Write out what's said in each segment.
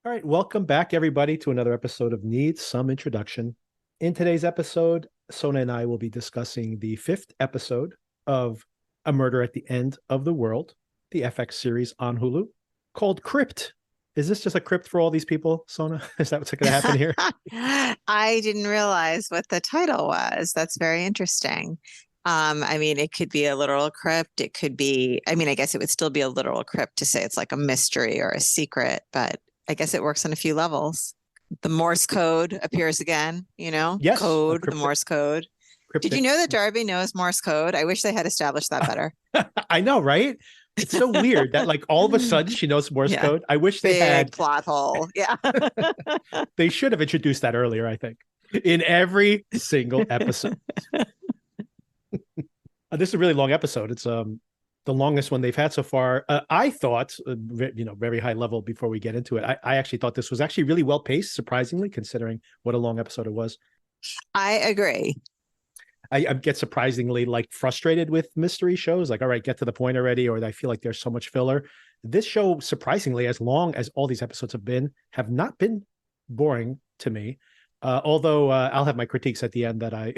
All right, welcome back, everybody, to another episode of Needs Some Introduction. In today's episode, Sona and I will be discussing the fifth episode of A Murder at the End of the World, the FX series on Hulu, called Crypt. Is this just a crypt for all these people, Sona? Is that what's going to happen here? I didn't realize what the title was. That's very interesting. I mean, it could be a literal crypt. It could be, I mean, I guess it would still be a literal crypt to say it's like a mystery or a secret, but I guess it works on a few levels. The Morse code appears again, Yes, a code, the cryptic. Morse code. Did you Cryptic. know that Darby knows Morse code? I wish they had established that better. I know, right? It's so weird that, like, all of a sudden she knows Morse Yeah, code. I wish they big had. plot hole. Yeah. They should have introduced that earlier, I think, in every single episode. This is a really long episode. It's the longest one they've had so far. I thought, very high level before we get into it. I actually thought this was actually really well paced, surprisingly, considering what a long episode it was. I agree. I get surprisingly like frustrated with mystery shows. Like, all right, get to the point already, or I feel like there's so much filler. This show, surprisingly, as long as all these episodes have not been boring to me. Although I'll have my critiques at the end that I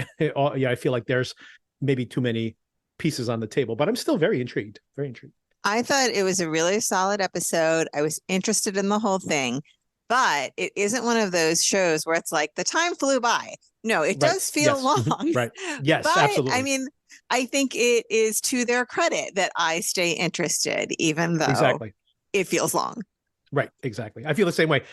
feel like there's maybe too many pieces on the table, but I'm still very intrigued. Very intrigued. I thought it was a really solid episode. I was interested in the whole thing, but it isn't one of those shows where it's like the time flew by. No, it Right. does feel Yes. long. Right. Yes, But I absolutely. mean, I think it is to their credit that I stay interested, even though Exactly. it feels long. Right. Exactly. I feel the same way.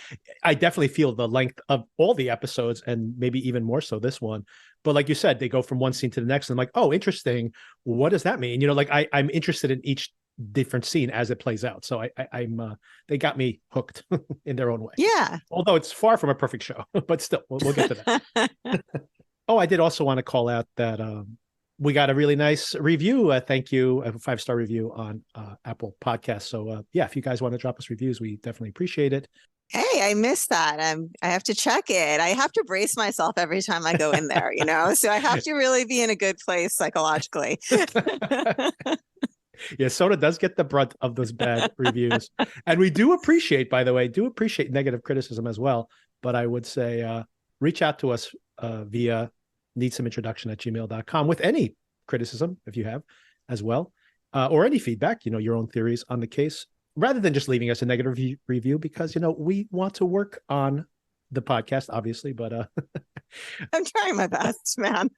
I definitely feel the length of all the episodes and maybe even more so this one. But like you said, they go from one scene to the next and I'm like, oh, interesting. What does that mean? Like I'm interested in each different scene as it plays out. So I'm they got me hooked in their own way. Yeah. Although it's far from a perfect show, but still, we'll get to that. Oh, I did also want to call out that we got a really nice review. Thank you, a 5-star review on Apple Podcasts. So yeah, if you guys want to drop us reviews, we definitely appreciate it. Hey, I missed that. I have to check it. I have to brace myself every time I go in there, So I have to really be in a good place psychologically. Yeah, Soda does get the brunt of those bad reviews. And we do appreciate, by the way, negative criticism as well. But I would say reach out to us via needssomeintroduction@gmail.com with any criticism, if you have, as well, or any feedback, your own theories on the case, rather than just leaving us a negative review, because, we want to work on the podcast, obviously, but I'm trying my best, man.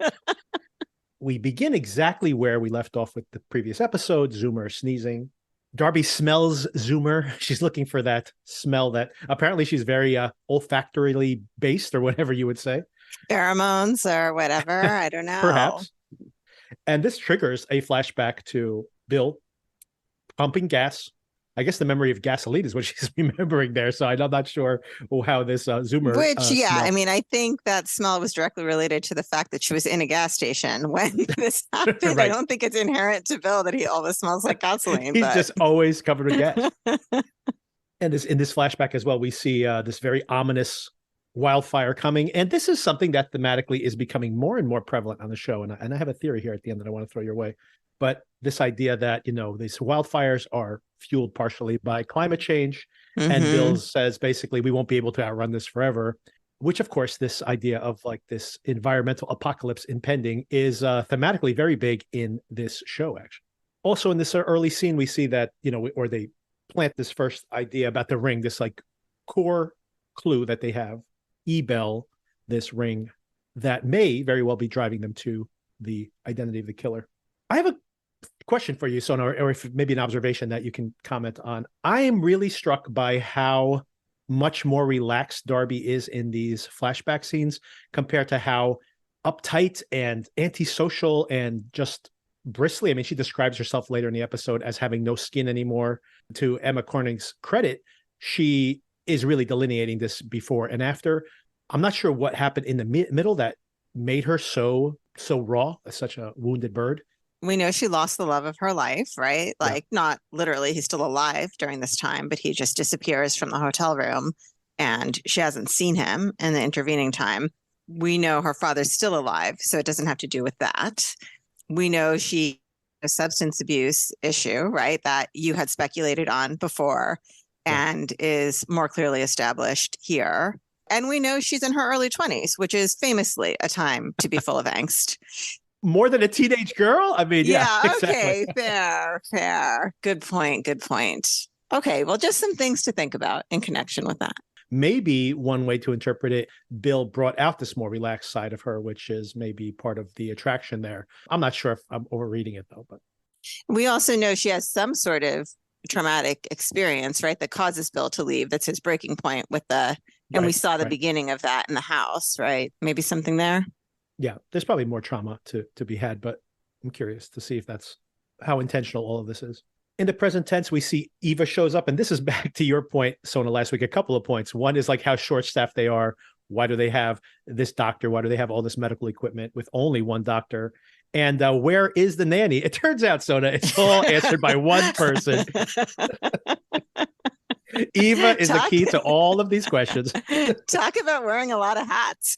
we begin exactly where we left off with the previous episode. Zoomer sneezing. Darby smells Zoomer. She's looking for that smell that apparently she's very olfactorily based, or whatever you would say. Pheromones or whatever. I don't know. Perhaps. And this triggers a flashback to Bill pumping gas. I guess the memory of gasoline is what she's remembering there. So I'm not sure how this Zoomer Which, yeah, smell. I mean, I think that smell was directly related to the fact that she was in a gas station when this happened. Right. I don't think it's inherent to Bill that he always smells like gasoline. He's but just always covered with gas. And in this flashback as well, we see this very ominous wildfire coming. And this is something that thematically is becoming more and more prevalent on the show. And I have a theory here at the end that I want to throw your way. But this idea that, these wildfires are fueled partially by climate change. And Bill says, basically, we won't be able to outrun this forever, which, of course, this idea of like this environmental apocalypse impending is thematically very big in this show, actually. Also, in this early scene, we see that, or they plant this first idea about the ring, this like core clue that they have, Ebel, this ring that may very well be driving them to the identity of the killer. I have a question for you, Sona, or if maybe an observation that you can comment on. I am really struck by how much more relaxed Darby is in these flashback scenes compared to how uptight and antisocial and just bristly. I mean, she describes herself later in the episode as having no skin anymore. To Emma Corning's credit, she is really delineating this before and after. I'm not sure what happened in the middle that made her so raw, such a wounded bird. We know she lost the love of her life, right? Like, not literally, he's still alive during this time, but he just disappears from the hotel room and she hasn't seen him in the intervening time. We know her father's still alive, so it doesn't have to do with that. We know she has a substance abuse issue, right? That you had speculated on before. and is more clearly established here. And we know she's in her early 20s, which is famously a time to be full of angst. More than a teenage girl? I mean, yeah, okay, exactly. fair. Good point. Okay, well, just some things to think about in connection with that. Maybe one way to interpret it, Bill brought out this more relaxed side of her, which is maybe part of the attraction there. I'm not sure if I'm overreading it, though. But we also know she has some sort of traumatic experience, right, that causes Bill to leave. That's his breaking point with and we saw the beginning of that in the house, right? Maybe something there. Yeah, there's probably more trauma to be had, but I'm curious to see if that's how intentional all of this is. In the present tense, we see Eva shows up, and this is back to your point, Sona, last week, a couple of points. One is like how short-staffed they are. Why do they have this doctor? Why do they have all this medical equipment with only one doctor? And where is the nanny? It turns out, Sona, it's all answered by one person. Eva is the key to all of these questions. Talk about wearing a lot of hats.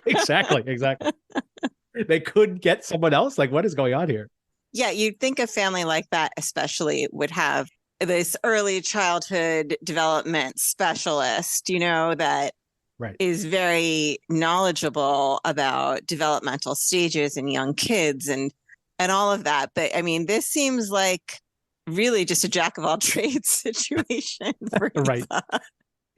Exactly. They couldn't get someone else? Like, what is going on here? Yeah, you'd think a family like that especially would have this early childhood development specialist, that is very knowledgeable about developmental stages and young kids and all of that. But I mean, this seems like really just a jack of all trades situation for Eva.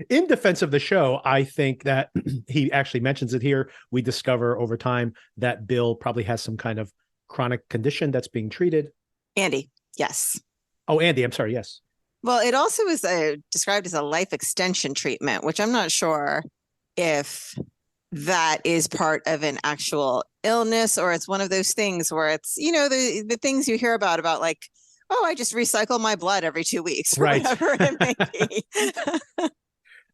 In defense of the show, I think that he actually mentions it here. We discover over time that Bill probably has some kind of chronic condition that's being treated. Andy, yes. Oh, Andy, I'm sorry, yes. Well, it also is described as a life extension treatment, which I'm not sure if that is part of an actual illness or it's one of those things where it's, the things you hear about like, oh, I just recycle my blood every 2 weeks or whatever it may be.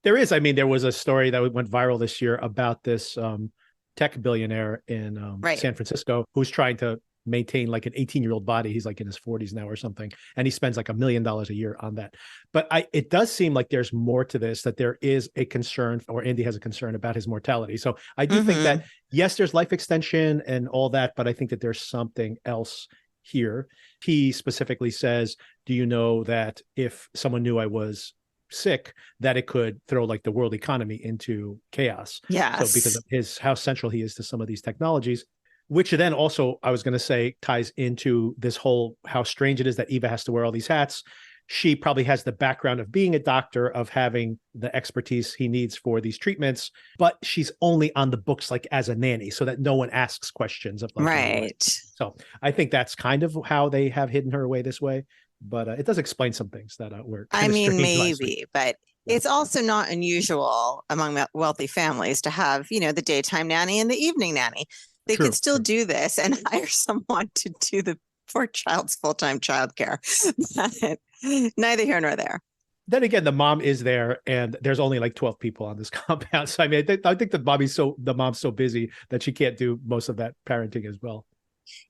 There was a story that went viral this year about this tech billionaire in San Francisco who's trying to maintain like an 18-year-old body. He's like in his 40s now or something. And he spends like $1 million a year on that. But it does seem like there's more to this, that there is a concern, or Andy has a concern about his mortality. So I do think that, yes, there's life extension and all that, but I think that there's something else here. He specifically says, do you know that if someone knew I was sick, that it could throw like the world economy into chaos? Yes. So because of how central he is to some of these technologies, which then also, I was going to say, ties into this whole how strange it is that Eva has to wear all these hats. She probably has the background of being a doctor, of having the expertise he needs for these treatments, but she's only on the books like as a nanny, so that no one asks questions of like, So I think that's kind of how they have hidden her away this way. But it does explain some things that were maybe, but it's also not unusual among wealthy families to have, the daytime nanny and the evening nanny. They could still do this and hire someone to do the poor child's full-time childcare. Neither here nor there. Then again, the mom is there, and there's only like 12 people on this compound. So I mean, I think the mom's so busy that she can't do most of that parenting as well.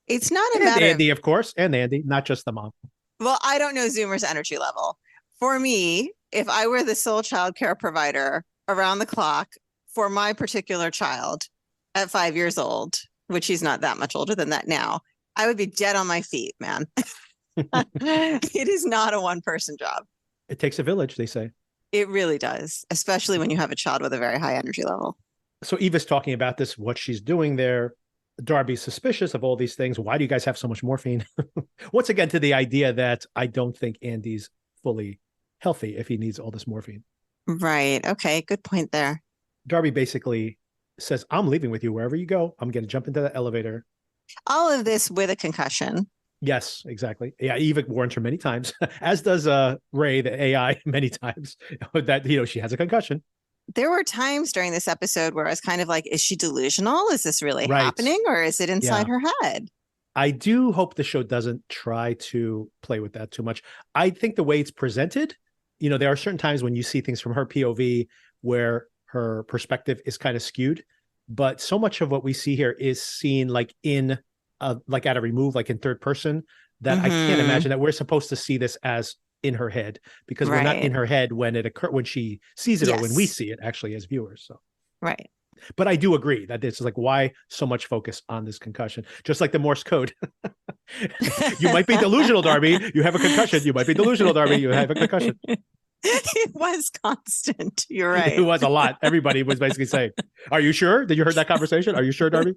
It's not a and matter Andy, of course, and Andy, not just the mom. Well, I don't know Zoomer's energy level. For me, if I were the sole childcare provider around the clock for my particular child at 5 years old, which he's not that much older than that now, I would be dead on my feet, man. It is not a one-person job. It takes a village, they say. It really does, especially when you have a child with a very high energy level. So Eva's talking about this, what she's doing there. Darby's suspicious of all these things. Why do you guys have so much morphine? Once again, to the idea that I don't think Andy's fully healthy if he needs all this morphine. Right. Okay. Good point there. Darby basically says, I'm leaving with you wherever you go. I'm going to jump into the elevator. All of this with a concussion. Yes, exactly. Yeah, Eva warns her many times, as does Ray, the AI, many times, that, she has a concussion. There were times during this episode where I was kind of like, is she delusional? Is this really happening? Or is it inside her head? I do hope the show doesn't try to play with that too much. I think the way it's presented, there are certain times when you see things from her POV where her perspective is kind of skewed, but so much of what we see here is seen like in like at a remove, like in third person, that I can't imagine that we're supposed to see this as in her head, because we're not in her head when when she sees it or when we see it actually as viewers. So but I do agree that it's like, why so much focus on this concussion? Just like the Morse code. You might be delusional, Darby. You have a concussion. You might be delusional, Darby. You have a concussion. It was constant. You're right. It was a lot. Everybody was basically saying, "Are you sure? Did you heard that conversation? Are you sure, Darby?"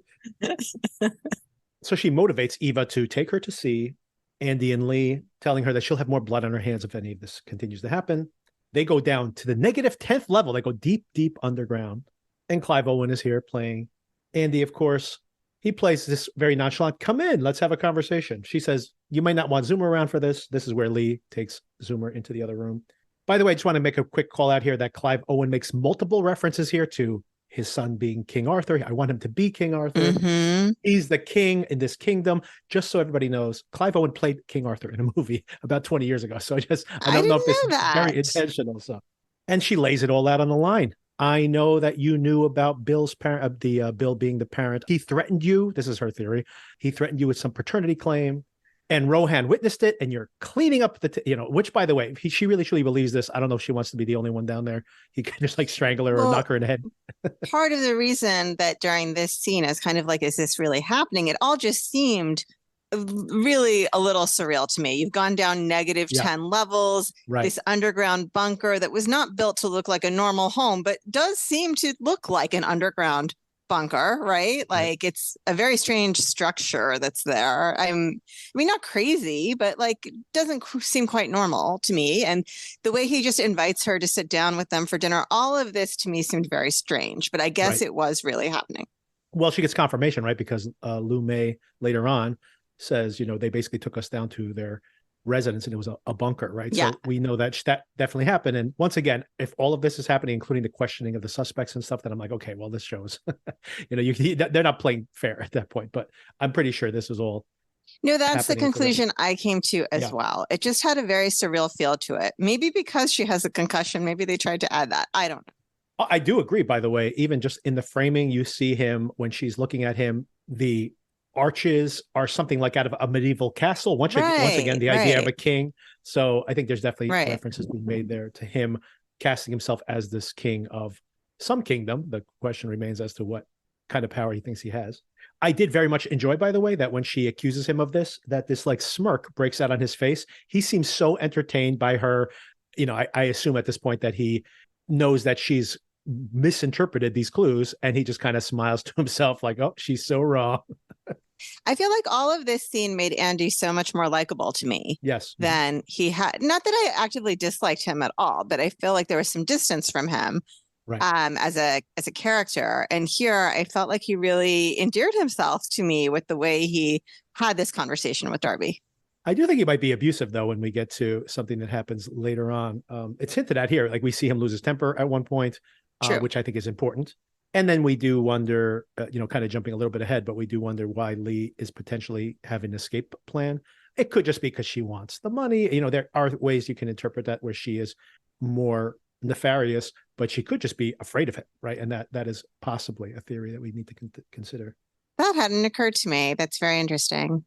So she motivates Eva to take her to see Andy and Lee, telling her that she'll have more blood on her hands if any of this continues to happen. They go down to the negative 10th level. They go deep, deep underground. And Clive Owen is here playing. Andy, of course, he plays this very nonchalant, "Come in, let's have a conversation." She says, "You might not want Zoomer around for this." This is where Lee takes Zoomer into the other room. By the way, I just want to make a quick call out here that Clive Owen makes multiple references here to his son being King Arthur. I want him to be King Arthur. Mm-hmm. He's the king in this kingdom. Just so everybody knows, Clive Owen played King Arthur in a movie about 20 years ago. So I don't know if this is very intentional. So, and she lays it all out on the line. "I know that you knew about Bill's parent, Bill being the parent. He threatened you." This is her theory. "He threatened you with some paternity claim, and Rohan witnessed it, and you're cleaning up which, by the way, she really truly believes this. I don't know if she wants to be the only one down there. He could just like strangle her or knock her in the head." Part of the reason that during this scene is kind of like, is this really happening? It all just seemed really a little surreal to me. You've gone down negative 10 levels, right. This underground bunker that was not built to look like a normal home, but does seem to look like an underground bunker, right? Like it's a very strange structure that's there. I mean, not crazy, but like doesn't seem quite normal to me. And the way he just invites her to sit down with them for dinner, all of this to me seemed very strange, but I guess it was really happening. Well, she gets confirmation, right? Because Lou May later on says, they basically took us down to their residence and it was a bunker, right? Yeah. So we know that definitely happened. And once again, if all of this is happening, including the questioning of the suspects and stuff, then I'm like, okay, well, this shows, they're not playing fair at that point, but I'm pretty sure this was all. No, that's the conclusion I came to as well. It just had a very surreal feel to it. Maybe because she has a concussion, maybe they tried to add that. I don't know. I do agree, by the way, even just in the framing, you see him when she's looking at him, the arches are something like out of a medieval castle. Once again, the idea of a king. So I think there's definitely references being made there to him casting himself as this king of some kingdom. The question remains as to what kind of power he thinks he has. I did very much enjoy, by the way, that when she accuses him of this, that this like smirk breaks out on his face. He seems so entertained by her. I assume at this point that he knows that she's misinterpreted these clues and he just kind of smiles to himself like, oh, she's so wrong. I feel like all of this scene made Andy so much more likable to me. Yes. Than he had. Not that I actively disliked him at all, but I feel like there was some distance from him as a character. And here I felt like he really endeared himself to me with the way he had this conversation with Darby. I do think he might be abusive, though, when we get to something that happens later on. It's hinted at here. Like we see him lose his temper at one point, which I think is important. And then we do wonder, kind of jumping a little bit ahead, but we do wonder why Lee is potentially having an escape plan. It could just be because she wants the money. There are ways you can interpret that where she is more nefarious, but she could just be afraid of it, right? And that is possibly a theory that we need to consider. That hadn't occurred to me. That's very interesting.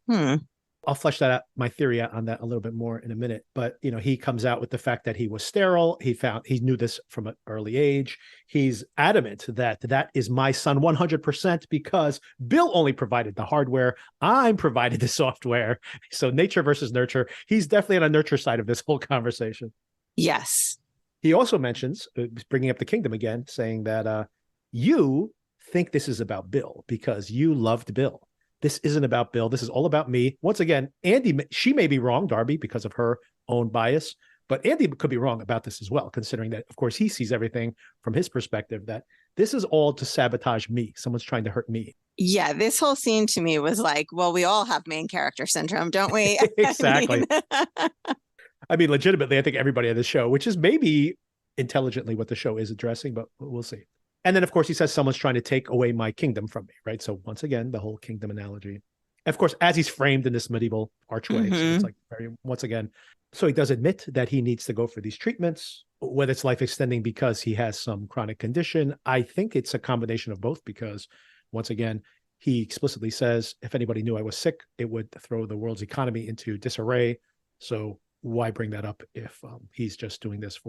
I'll flesh that out, my theory on that a little bit more in a minute. But, he comes out with the fact that he was sterile. He knew this from an early age. He's adamant that is my son 100% because Bill only provided the hardware. I'm provided the software. So nature versus nurture. He's definitely on the nurture side of this whole conversation. Yes. He also mentions, bringing up the kingdom again, saying that you think this is about Bill because you loved Bill. This isn't about Bill. This is all about me. Once again, Andy, she may be wrong, Darby, because of her own bias, but Andy could be wrong about this as well, considering that, of course, he sees everything from his perspective, that this is all to sabotage me. Someone's trying to hurt me. Yeah, this whole scene to me was like, well, we all have main character syndrome, don't we? Exactly. I mean, legitimately, I think everybody on the show, which is maybe intelligently what the show is addressing, but we'll see. And then, of course, he says someone's trying to take away my kingdom from me, right? So once again, the whole kingdom analogy. Of course, as he's framed in this medieval archway, so it's like once again. So he does admit that he needs to go for these treatments, whether it's life extending because he has some chronic condition. I think it's a combination of both because, once again, he explicitly says, if anybody knew I was sick, it would throw the world's economy into disarray. So why bring that up if he's just doing this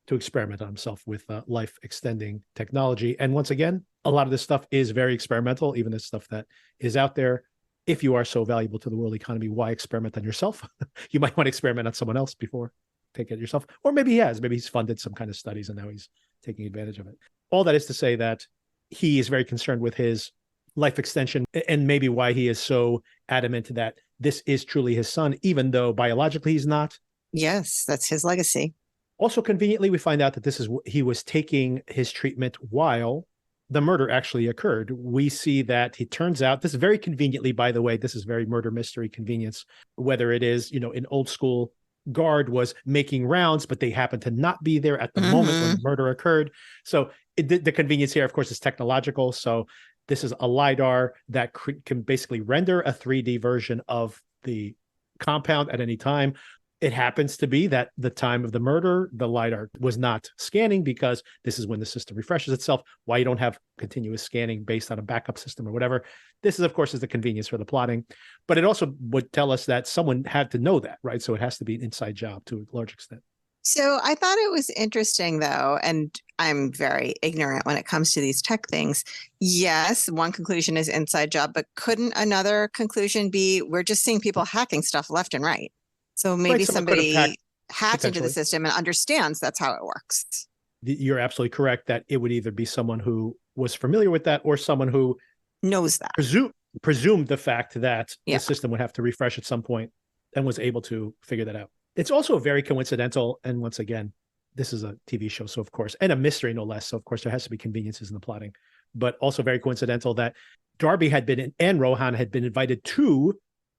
to experiment on himself with life extending technology? And once again, a lot of this stuff is very experimental, even this stuff that is out there. If you are so valuable to the world economy, why experiment on yourself? You might want to experiment on someone else before. take it yourself. Or maybe he has. Maybe he's funded some kind of studies and now he's taking advantage of it. All that is to say that he is very concerned with his life extension and maybe why he is so adamant that this is truly his son, even though biologically he's not. Yes, that's his legacy. Also, conveniently, we find out that he was taking his treatment while the murder actually occurred. We see that he turns out, this is very conveniently, by the way, this is very murder mystery convenience, whether it is, an old school guard was making rounds, but they happened to not be there at the moment when the murder occurred. So the convenience here, of course, is technological. So this is a LiDAR that can basically render a 3D version of the compound at any time. It happens to be that the time of the murder, the LiDAR was not scanning because this is when the system refreshes itself. Why you don't have continuous scanning based on a backup system or whatever. This is, of course, is the convenience for the plotting. But it also would tell us that someone had to know that, right? So it has to be an inside job to a large extent. So I thought it was interesting, though, and I'm very ignorant when it comes to these tech things. Yes, one conclusion is inside job, but couldn't another conclusion be we're just seeing people hacking stuff left and right? So maybe somebody hacked into the system and understands that's how it works. You're absolutely correct that it would either be someone who was familiar with that or someone who knows that. Presumed the fact that the system would have to refresh at some point and was able to figure that out. It's also very coincidental. And once again, this is a TV show, so of course, and a mystery no less. So of course, there has to be conveniences in the plotting, but also very coincidental that Darby and Rohan had been invited to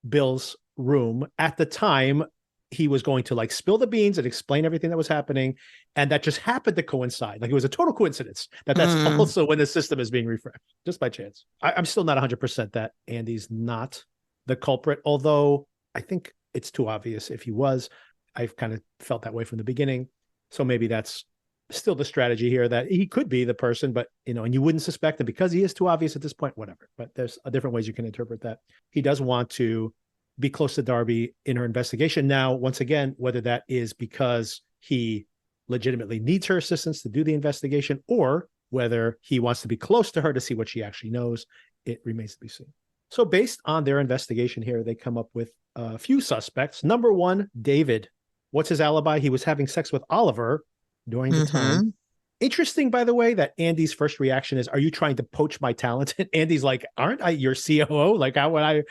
Bill's room at the time he was going to spill the beans and explain everything that was happening. And that just happened to coincide. It was a total coincidence that's also when the system is being refreshed, just by chance. I'm still not 100% that Andy's not the culprit, although I think it's too obvious if he was. I've kind of felt that way from the beginning. So maybe that's still the strategy here, that he could be the person, but, and you wouldn't suspect him because he is too obvious at this point, whatever. But there's different ways you can interpret that. He does want to be close to Darby in her investigation. Now, once again, whether that is because he legitimately needs her assistance to do the investigation or whether he wants to be close to her to see what she actually knows, it remains to be seen. So based on their investigation here, they come up with a few suspects. Number one, David. What's his alibi? He was having sex with Oliver during the time. Interesting, by the way, that Andy's first reaction is, are you trying to poach my talent? And Andy's like, aren't I your COO? How would I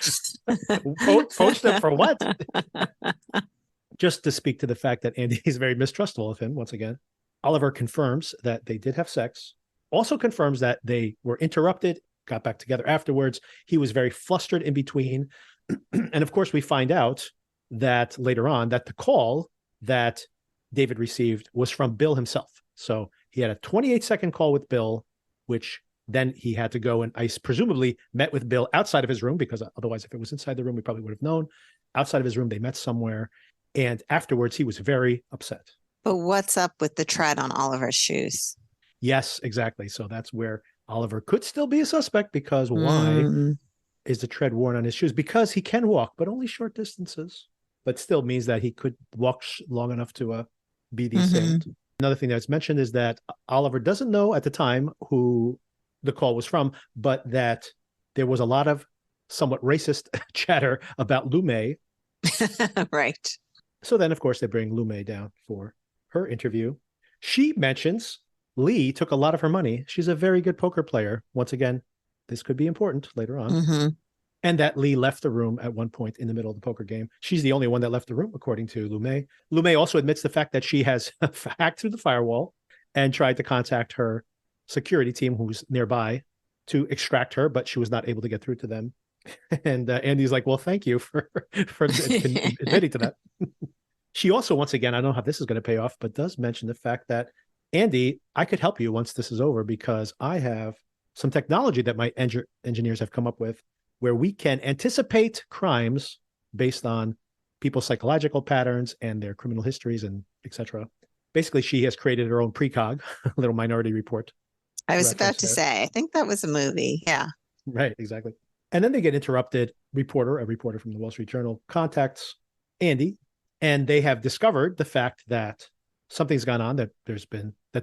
poach them for what? Just to speak to the fact that Andy is very mistrustful of him, once again. Oliver confirms that they did have sex, also confirms that they were interrupted, got back together afterwards. He was very flustered in between. And of course, we find out that later on that the call that David received was from Bill himself. So he had a 28-second call with Bill, which then he had to go and presumably met with Bill outside of his room, because otherwise, if it was inside the room, we probably would have known. Outside of his room, they met somewhere. And afterwards, he was very upset. But what's up with the tread on Oliver's shoes? Yes, exactly. So that's where Oliver could still be a suspect, because why is the tread worn on his shoes? Because he can walk, but only short distances, but still means that he could walk long enough to be the assailant. Another thing that's mentioned is that Oliver doesn't know at the time who the call was from, but that there was a lot of somewhat racist chatter about Lume. Right. So then, of course, they bring Lume down for her interview. She mentions Lee took a lot of her money. She's a very good poker player. Once again, this could be important later on. And that Lee left the room at one point in the middle of the poker game. She's the only one that left the room, according to Lume. Lume also admits the fact that she has hacked through the firewall and tried to contact her security team, who's nearby, to extract her, but she was not able to get through to them. And Andy's like, well, thank you for admitting to that. She also, once again, I don't know how this is going to pay off, but does mention the fact that, Andy, I could help you once this is over, because I have some technology that my engineers have come up with where we can anticipate crimes based on people's psychological patterns and their criminal histories and etc. Basically, she has created her own precog, a little Minority Report. I was about to say, I think that was a movie. Yeah. Right, exactly. And then they get interrupted. A reporter from the Wall Street Journal contacts Andy, and they have discovered the fact that something's gone on, that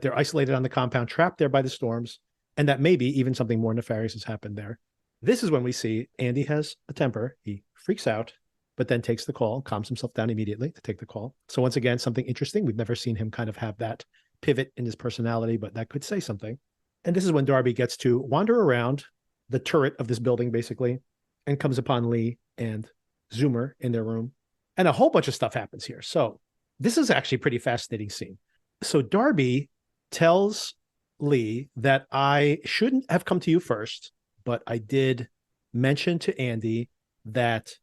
they're isolated on the compound, trapped there by the storms, and that maybe even something more nefarious has happened there. This is when we see Andy has a temper. He freaks out, but then takes the call, calms himself down immediately to take the call. So once again, something interesting. We've never seen him kind of have that pivot in his personality, but that could say something. And this is when Darby gets to wander around the turret of this building, basically, and comes upon Lee and Zoomer in their room. And a whole bunch of stuff happens here. So this is actually a pretty fascinating scene. So Darby tells Lee that I shouldn't have come to you first, but I did mention to Andy that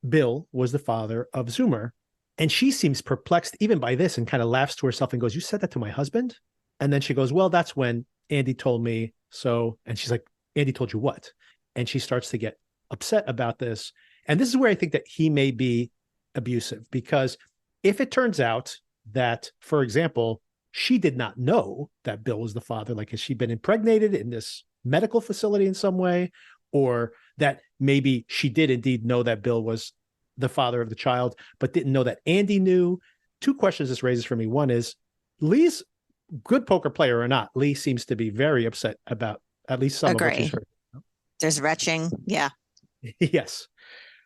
Bill was the father of Zoomer. And she seems perplexed even by this and kind of laughs to herself and goes, "You said that to my husband?" And then she goes, "Well, that's when Andy told me so." And she's like, "Andy told you what?" And she starts to get upset about this. And this is where I think that he may be abusive, because if it turns out that, for example, she did not know that Bill was the father, like has she been impregnated in this medical facility in some way, or that maybe she did indeed know that Bill was the father of the child, but didn't know that Andy knew. Two questions this raises for me. One is, Lee's good poker player or not, Lee seems to be very upset about at least some of what she's heard. There's retching. Yeah. Yes.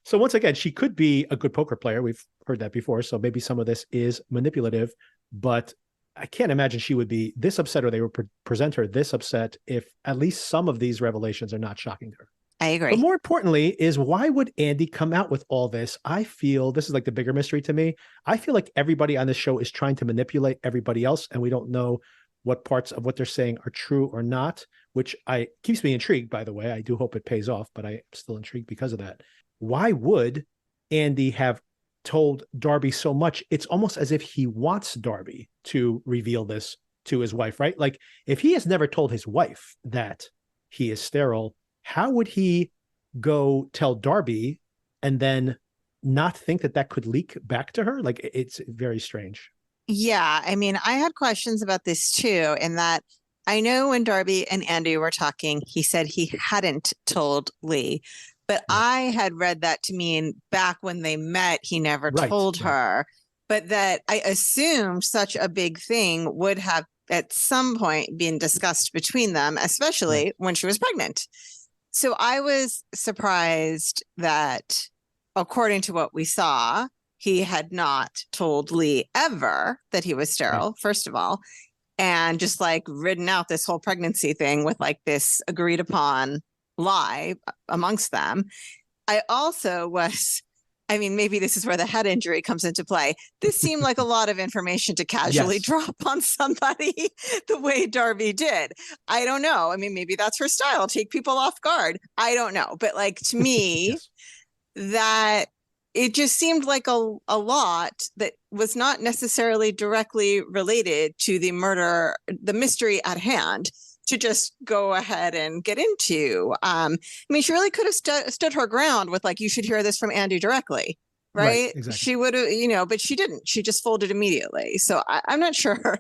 So once again, she could be a good poker player. We've heard that before. So maybe some of this is manipulative, but I can't imagine she would be this upset, or they would present her this upset, if at least some of these revelations are not shocking to her. I agree. But more importantly is, why would Andy come out with all this? I feel this is like the bigger mystery to me. I feel like everybody on this show is trying to manipulate everybody else, and we don't know what parts of what they're saying are true or not, which keeps me intrigued, by the way. I do hope it pays off, but I'm still intrigued because of that. Why would Andy have told Darby so much? It's almost as if he wants Darby to reveal this to his wife, right? Like, if he has never told his wife that he is sterile, how would he go tell Darby and then not think that that could leak back to her? Like, it's very strange. Yeah. I mean, I had questions about this too, in that I know when Darby and Andy were talking, he said he hadn't told Lee, but I had read that to mean back when they met, he never told her, but that I assumed such a big thing would have at some point been discussed between them, especially when she was pregnant. So I was surprised that, according to what we saw, he had not told Lee ever that he was sterile, first of all, and just like ridden out this whole pregnancy thing with like this agreed upon lie amongst them. I also was, I mean, maybe this is where the head injury comes into play. This seemed like a lot of information to casually drop on somebody the way Darby did. I don't know. I mean, maybe that's her style, take people off guard. I don't know. But like, to me, that it just seemed like a lot that was not necessarily directly related to the murder, the mystery at hand, to just go ahead and get into. I mean, she really could have stood her ground with like, you should hear this from Andy directly, right? Exactly. She would have, but she didn't. She just folded immediately. So I'm not sure.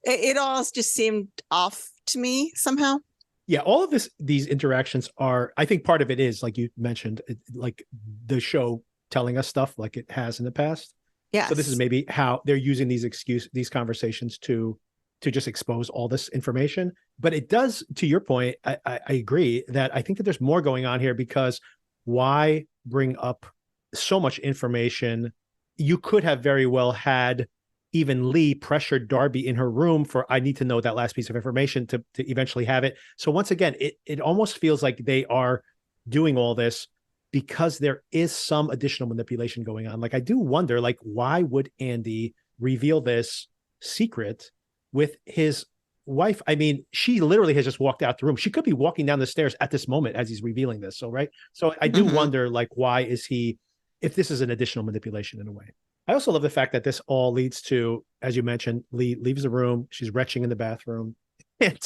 It all just seemed off to me somehow. Yeah, all of these interactions are, I think part of it is, like you mentioned, like the show telling us stuff like it has in the past. Yeah. So this is maybe how they're using these conversations to just expose all this information. But it does, to your point, I agree that I think that there's more going on here, because why bring up so much information? You could have very well had even Lee pressured Darby in her room for, I need to know that last piece of information to eventually have it. So once again, it almost feels like they are doing all this because there is some additional manipulation going on. Like, I do wonder, like, why would Andy reveal this secret with his wife? I mean, she literally has just walked out the room. She could be walking down the stairs at this moment as he's revealing this. So, right. So I do wonder, like, why is he, if this is an additional manipulation in a way. I also love the fact that this all leads to, as you mentioned, Lee leaves the room. She's retching in the bathroom. And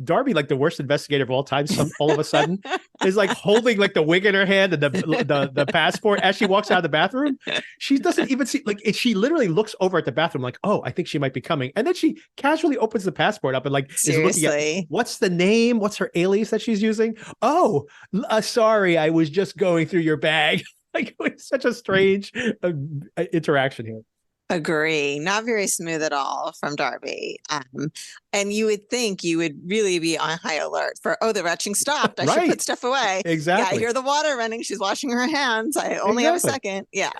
Darby, like the worst investigator of all time, all of a sudden is like holding like the wig in her hand and the passport as she walks out of the bathroom. She doesn't even see, like, she literally looks over at the bathroom like, oh, I think she might be coming. And then she casually opens the passport up and like is looking at, what's the name? What's her alias that she's using? Oh, sorry, I was just going through your bag. Like, it was such a strange interaction here. Agree. Not very smooth at all from Darby. And you would think you would really be on high alert for, oh, the retching stopped. I should Right. put stuff away. Yeah, I Exactly. hear the water running. She's washing her hands. I only have a Exactly. second. Yeah.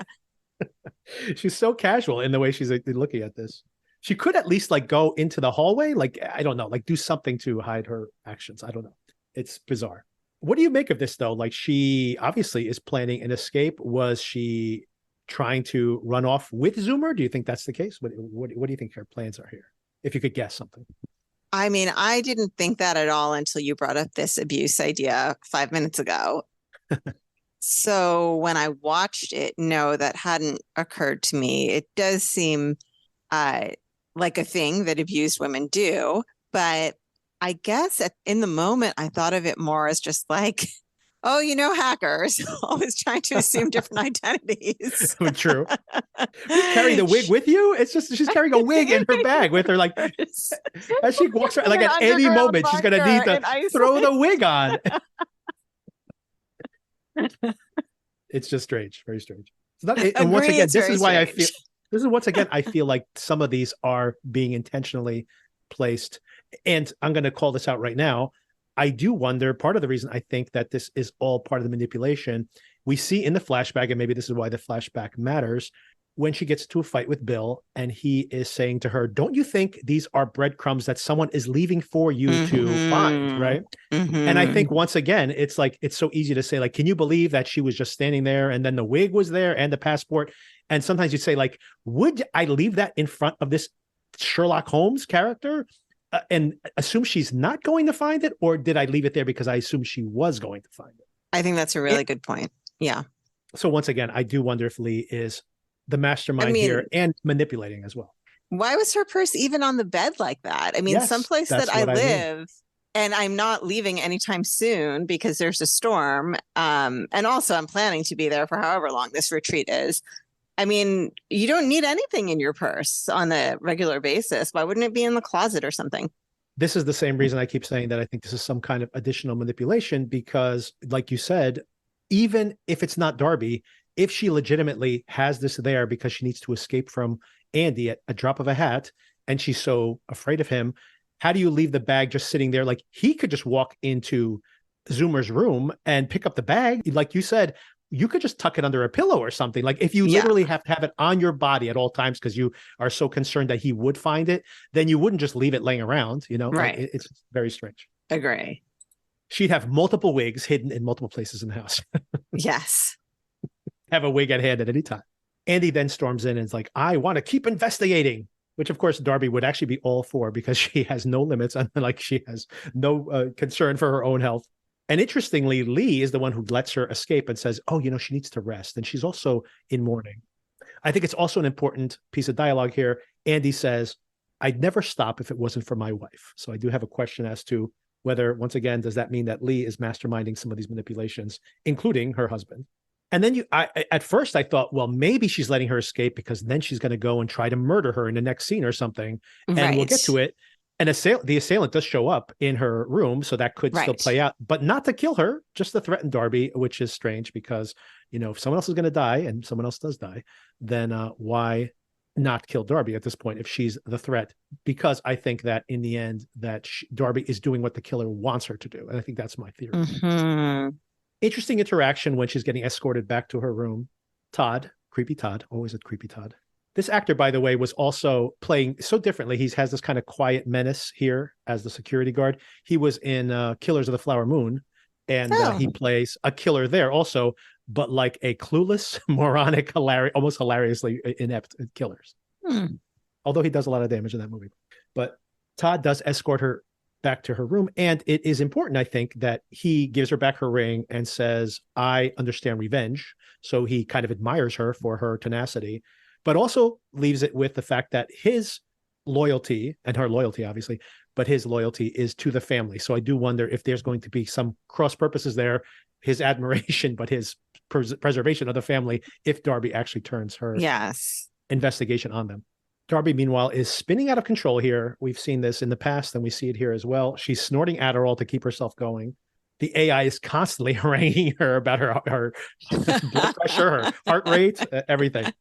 She's so casual in the way she's like, looking at this. She could at least like go into the hallway. Like, I don't know, like do something to hide her actions. I don't know. It's bizarre. What do you make of this though? Like she obviously is planning an escape. Was she trying to run off with Zoomer? Do you think that's the case? What do you think her plans are here? If you could guess something. I mean, I didn't think that at all until you brought up this abuse idea 5 minutes ago. So when I watched it, no, that hadn't occurred to me. It does seem uh, like a thing that abused women do, but I guess in the moment, I thought of it more as just like, oh, hackers always trying to assume different identities. True. You carry the wig with you? It's just she's carrying a wig in her bag with her, like as she walks around, like at any moment she's gonna need to throw the wig on. It's just strange, very strange. It's not, and once again, this is why I feel this is once again I feel like some of these are being intentionally placed. And I'm going to call this out right now. I do wonder, part of the reason I think that this is all part of the manipulation we see in the flashback, and maybe this is why the flashback matters, when she gets to a fight with Bill and he is saying to her, don't you think these are breadcrumbs that someone is leaving for you to find, right? And I think once again, it's like, it's so easy to say, like, can you believe that she was just standing there and then the wig was there and the passport? And sometimes you say, like, would I leave that in front of this Sherlock Holmes character and assume she's not going to find it? Or did I leave it there because I assumed she was going to find it? I think that's a really good point. Yeah. So once again, I do wonder if Lee is the mastermind here and manipulating as well. Why was her purse even on the bed like that? I mean, someplace that I live and I'm not leaving anytime soon because there's a storm. And also I'm planning to be there for however long this retreat is. I mean, you don't need anything in your purse on a regular basis. Why wouldn't it be in the closet or something? This is the same reason I keep saying that I think this is some kind of additional manipulation, because like you said, even if it's not Darby, if she legitimately has this there because she needs to escape from Andy at a drop of a hat, and she's so afraid of him, how do you leave the bag just sitting there? Like, he could just walk into Zoomer's room and pick up the bag. Like you said, you could just tuck it under a pillow or something. Like, if you literally have to have it on your body at all times because you are so concerned that he would find it, then you wouldn't just leave it laying around, Right. Like, it's very strange. Agree. She'd have multiple wigs hidden in multiple places in the house. Yes. Have a wig at hand at any time. Andy then storms in and is like, I want to keep investigating, which of course Darby would actually be all for because she has no limits and like she has no concern for her own health. And interestingly, Lee is the one who lets her escape and says, oh, she needs to rest. And she's also in mourning. I think it's also an important piece of dialogue here. Andy says, I'd never stop if it wasn't for my wife. So I do have a question as to whether, once again, does that mean that Lee is masterminding some of these manipulations, including her husband? And then at first I thought, well, maybe she's letting her escape because then she's going to go and try to murder her in the next scene or something. And we'll get to it. And the assailant does show up in her room, so that could still play out, but not to kill her, just to threaten Darby, which is strange because, if someone else is going to die and someone else does die, then why not kill Darby at this point if she's the threat? Because I think that in the end that Darby is doing what the killer wants her to do. And I think that's my theory. Interesting interaction when she's getting escorted back to her room. Todd, creepy Todd, always a creepy Todd. This actor, by the way, was also playing so differently. He has this kind of quiet menace here as the security guard. He was in Killers of the Flower Moon, and he plays a killer there also, but like a clueless, moronic, almost hilariously inept killers. Although he does a lot of damage in that movie. But Todd does escort her back to her room. And it is important, I think, that he gives her back her ring and says, I understand revenge. So he kind of admires her for her tenacity, but also leaves it with the fact that his loyalty, and her loyalty, obviously, but his loyalty is to the family. So I do wonder if there's going to be some cross purposes there, his admiration, but his preservation of the family, if Darby actually turns her investigation on them. Darby, meanwhile, is spinning out of control here. We've seen this in the past, and we see it here as well. She's snorting Adderall to keep herself going. The AI is constantly haranguing her about her blood pressure, her heart rate, everything.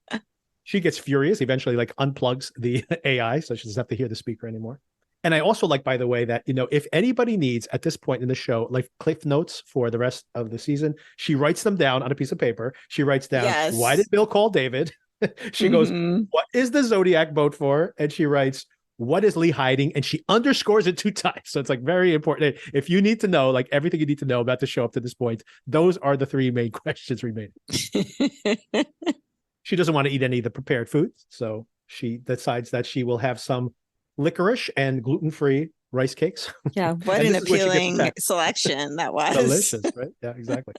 She gets furious, eventually like unplugs the AI, so she doesn't have to hear the speaker anymore. And I also like, by the way, that, if anybody needs at this point in the show, like cliff notes for the rest of the season, she writes them down on a piece of paper. She writes down, why did Yes. Bill call David? She goes, what is the Zodiac boat for? And she writes, what is Lee hiding? And she underscores it 2 times. So it's like very important. If you need to know, like everything you need to know about the show up to this point, those are the 3 main questions remaining. She doesn't want to eat any of the prepared foods. So she decides that she will have some licorice and gluten-free rice cakes. Yeah, what an appealing selection that was. Delicious, right? Yeah, exactly.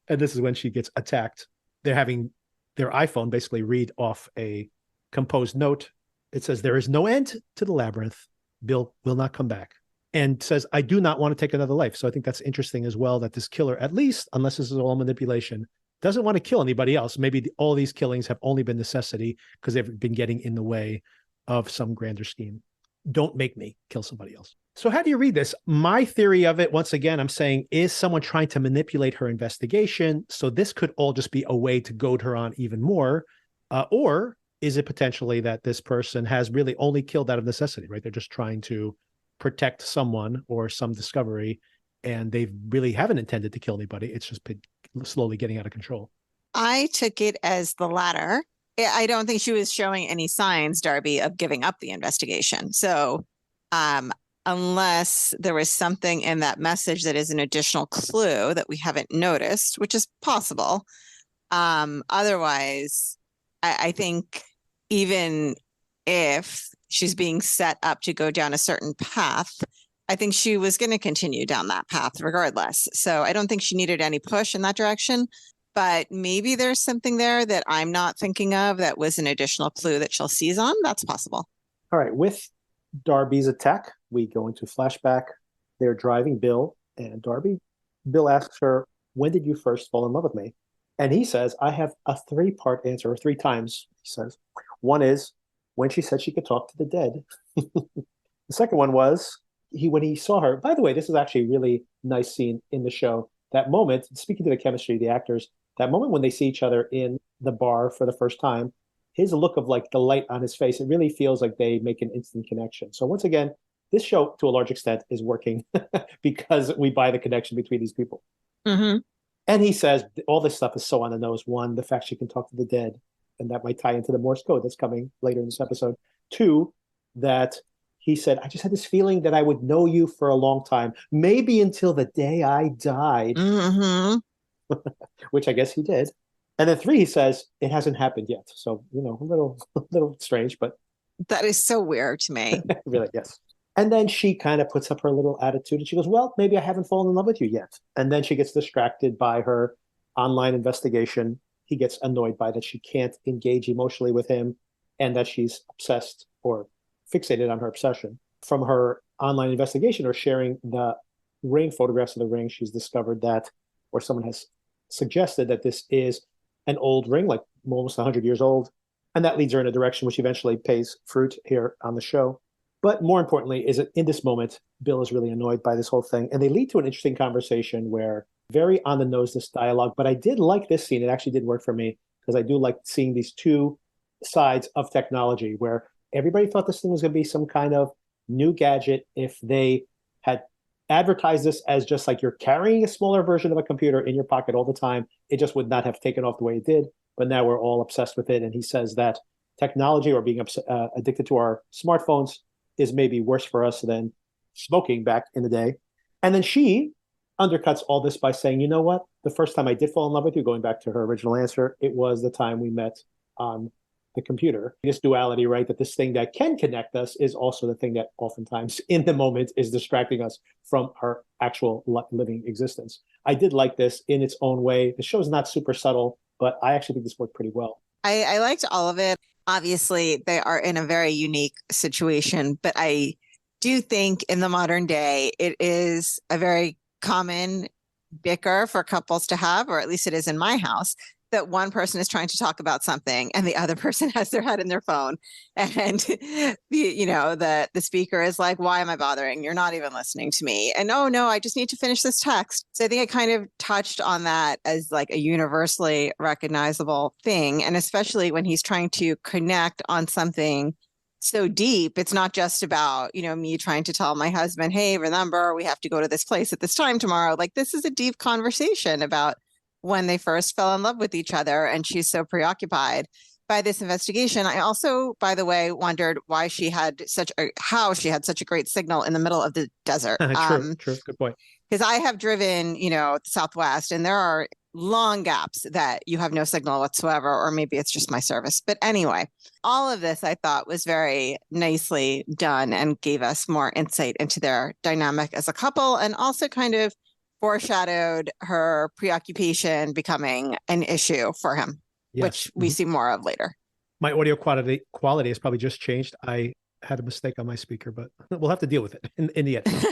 And this is when she gets attacked. They're having their iPhone basically read off a composed note. It says, there is no end to the labyrinth. Bill will not come back. And says, I do not want to take another life. So I think that's interesting as well, that this killer, at least, unless this is all manipulation, doesn't want to kill anybody else. Maybe all these killings have only been necessity because they've been getting in the way of some grander scheme. Don't make me kill somebody else. So how do you read this? My theory of it, once again, I'm saying, is someone trying to manipulate her investigation? So this could all just be a way to goad her on even more. Or is it potentially that this person has really only killed out of necessity, right? They're just trying to protect someone or some discovery, and they really haven't intended to kill anybody. It's just been slowly getting out of control. I took it as the latter. I don't think she was showing any signs, Darby, of giving up the investigation. So unless there was something in that message that is an additional clue that we haven't noticed, which is possible. Otherwise, I think even if she's being set up to go down a certain path, I think she was going to continue down that path regardless. So I don't think she needed any push in that direction. But maybe there's something there that I'm not thinking of that was an additional clue that she'll seize on. That's possible. All right. With Darby's attack, we go into flashback. They're driving Bill and Darby. Bill asks her, when did you first fall in love with me? And he says, I have a 3-part answer, or 3 times, he says. One is when she said she could talk to the dead. The second one was when he saw her. By the way, this is actually a really nice scene in the show. That moment, speaking to the chemistry of the actors, that moment when they see each other in the bar for the first time, his look of like delight on his face, it really feels like they make an instant connection. So once again, this show to a large extent is working because we buy the connection between these people. Mm-hmm. And he says all this stuff is so on the nose. 1, the fact she can talk to the dead, and that might tie into the Morse code that's coming later in this episode. 2, that he said, I just had this feeling that I would know you for a long time, maybe until the day I died. Mm-hmm. Which I guess he did. And then 3, he says, it hasn't happened yet. So, a little strange, but that is so weird to me. Really, yes. And then she kind of puts up her little attitude and she goes, well, maybe I haven't fallen in love with you yet. And then she gets distracted by her online investigation. He gets annoyed by that she can't engage emotionally with him and that she's obsessed or fixated on her obsession. From her online investigation or sharing the ring, photographs of the ring, she's discovered that, or someone has suggested that this is an old ring, like almost 100 years old. And that leads her in a direction which eventually pays fruit here on the show. But more importantly, is that in this moment, Bill is really annoyed by this whole thing. And they lead to an interesting conversation where very on the nose, this dialogue. But I did like this scene. It actually did work for me because I do like seeing these 2 sides of technology where everybody thought this thing was going to be some kind of new gadget. If they had advertised this as just like you're carrying a smaller version of a computer in your pocket all the time, it just would not have taken off the way it did. But now we're all obsessed with it. And he says that technology or being addicted to our smartphones is maybe worse for us than smoking back in the day. And then she undercuts all this by saying, you know what? The first time I did fall in love with you, going back to her original answer, it was the time we met on the computer. This duality, right? That this thing that can connect us is also the thing that oftentimes in the moment is distracting us from our actual living existence. I did like this in its own way. The show's not super subtle, but I actually think this worked pretty well. I liked all of it. Obviously, they are in a very unique situation, but I do think in the modern day, it is a very common bicker for couples to have, or at least it is in my house, that one person is trying to talk about something and the other person has their head in their phone, and the speaker is like, why am I bothering? You're not even listening to me. And oh no, I just need to finish this text. So I think it kind of touched on that as like a universally recognizable thing. And especially when he's trying to connect on something so deep, it's not just about, me trying to tell my husband, hey, remember, we have to go to this place at this time tomorrow. Like, this is a deep conversation about when they first fell in love with each other, and she's so preoccupied by this investigation. I also, by the way, wondered why how she had such a great signal in the middle of the desert. True. Good point. Because I have driven, the Southwest, and there are long gaps that you have no signal whatsoever, or maybe it's just my service. But anyway, all of this I thought was very nicely done and gave us more insight into their dynamic as a couple, and also kind of foreshadowed her preoccupation becoming an issue for him, yes, which we see more of later. My audio quality has probably just changed. I had a mistake on my speaker, but we'll have to deal with it in the end.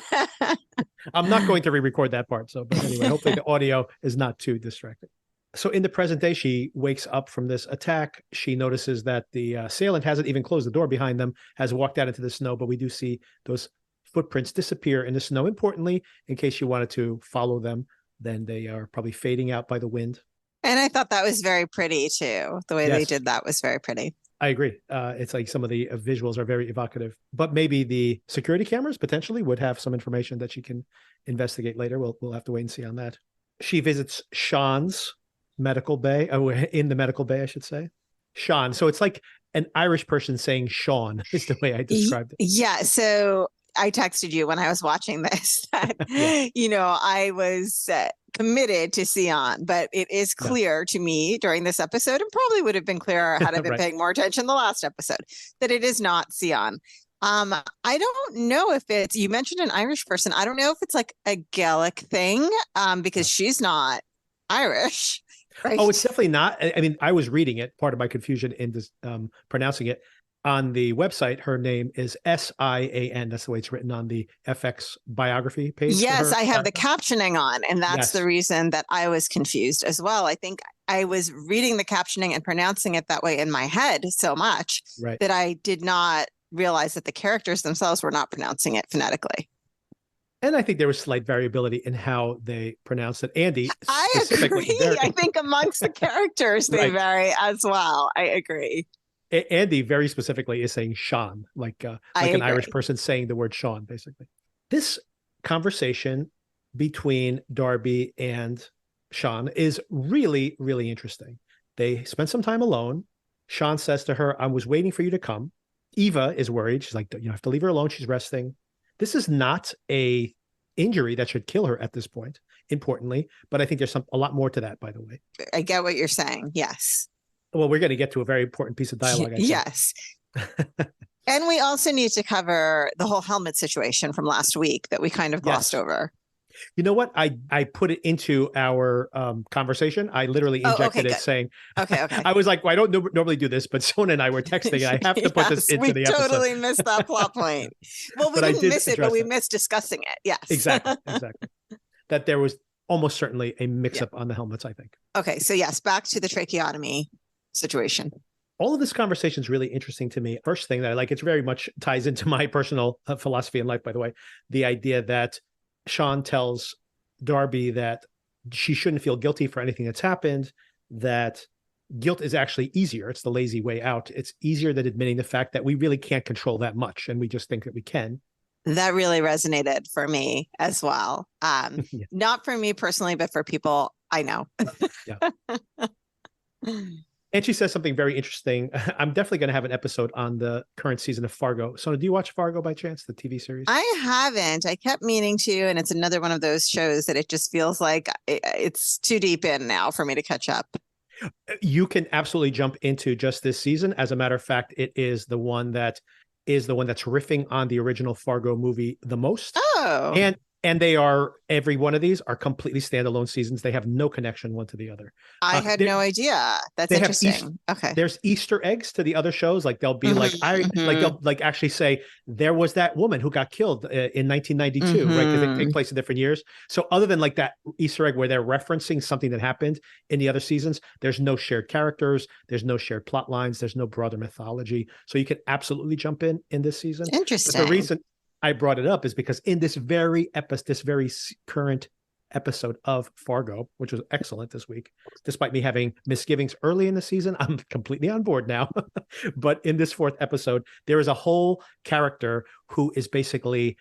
I'm not going to re-record that part. But anyway, hopefully the audio is not too distracting. So in the present day, she wakes up from this attack. She notices that the assailant hasn't even closed the door behind them, has walked out into the snow, but we do see those footprints disappear in the snow. Importantly, in case you wanted to follow them, then they are probably fading out by the wind. And I thought that was very pretty too. The way they did that was very pretty. I agree. It's like some of the visuals are very evocative, but maybe the security cameras potentially would have some information that she can investigate later. We'll have to wait and see on that. She visits SHON's medical bay, in the medical bay, I should say. SHON. So it's like an Irish person saying Sean is the way I described it. Yeah. So I texted you when I was watching this that, I was committed to Sian, but it is clear to me during this episode, and probably would have been clearer had I been paying more attention the last episode, that it is not Sian. I don't know if you mentioned an Irish person. I don't know if it's like a Gaelic thing, because she's not Irish. Right? Oh, it's definitely not. I mean, I was reading it. Part of my confusion in this, pronouncing it. On the website, her name is Sian. That's the way it's written on the FX biography page. Yes, I have the captioning on, and that's the reason that I was confused as well. I think I was reading the captioning and pronouncing it that way in my head so much that I did not realize that the characters themselves were not pronouncing it phonetically. And I think there was slight variability in how they pronounced it. Andy, I agree. I think amongst the characters, they vary as well. I agree. Andy very specifically is saying Sean, like an Irish person saying the word Sean, basically. This conversation between Darby and SHON is really, really interesting. They spend some time alone. SHON says to her, I was waiting for you to come. Eva is worried. She's like, you have to leave her alone. She's resting. This is not a injury that should kill her at this point, importantly, but I think there's a lot more to that, by the way. I get what you're saying. Yes. Well, we're going to get to a very important piece of dialogue. Yes. And we also need to cover the whole helmet situation from last week that we kind of glossed over. You know what? I put it into our conversation. I literally injected it saying, okay. I was like, well, I don't normally do this, but Sona and I were texting and I have to put this into the episode. We totally missed that plot point. Well, we didn't miss it, but we missed discussing it. Yes. Exactly. That there was almost certainly a mix-up on the helmets, I think. Okay. So yes, back to the tracheotomy situation. All of this conversation is really interesting to me. First thing that I like, it very much ties into my personal philosophy in life, by the way, the idea that SHON tells Darby that she shouldn't feel guilty for anything that's happened, that guilt is actually easier. It's the lazy way out. It's easier than admitting the fact that we really can't control that much, and we just think that we can. That really resonated for me as well. Not for me personally, but for people I know. And she says something very interesting. I'm definitely going to have an episode on the current season of Fargo. So do you watch Fargo by chance, the TV series? I haven't. I kept meaning to, and it's another one of those shows that it just feels like it's too deep in now for me to catch up. You can absolutely jump into just this season. As a matter of fact, it is the one that's riffing on the original Fargo movie the most. Oh. And every one of these are completely standalone seasons. They have no connection one to the other. I had no idea. That's They have interesting. Okay. There's Easter eggs to the other shows. Like they'll be like, they'll like actually say there was that woman who got killed in 1992, right? Because they take place in different years. So other than like that Easter egg where they're referencing something that happened in the other seasons, there's no shared characters. There's no shared plot lines. There's no broader mythology. So you can absolutely jump in this season. Interesting. But the reason I brought it up is because in this very current episode of Fargo, which was excellent this week, despite me having misgivings early in the season, I'm completely on board now. But in this 4th episode, there is a whole character who is basically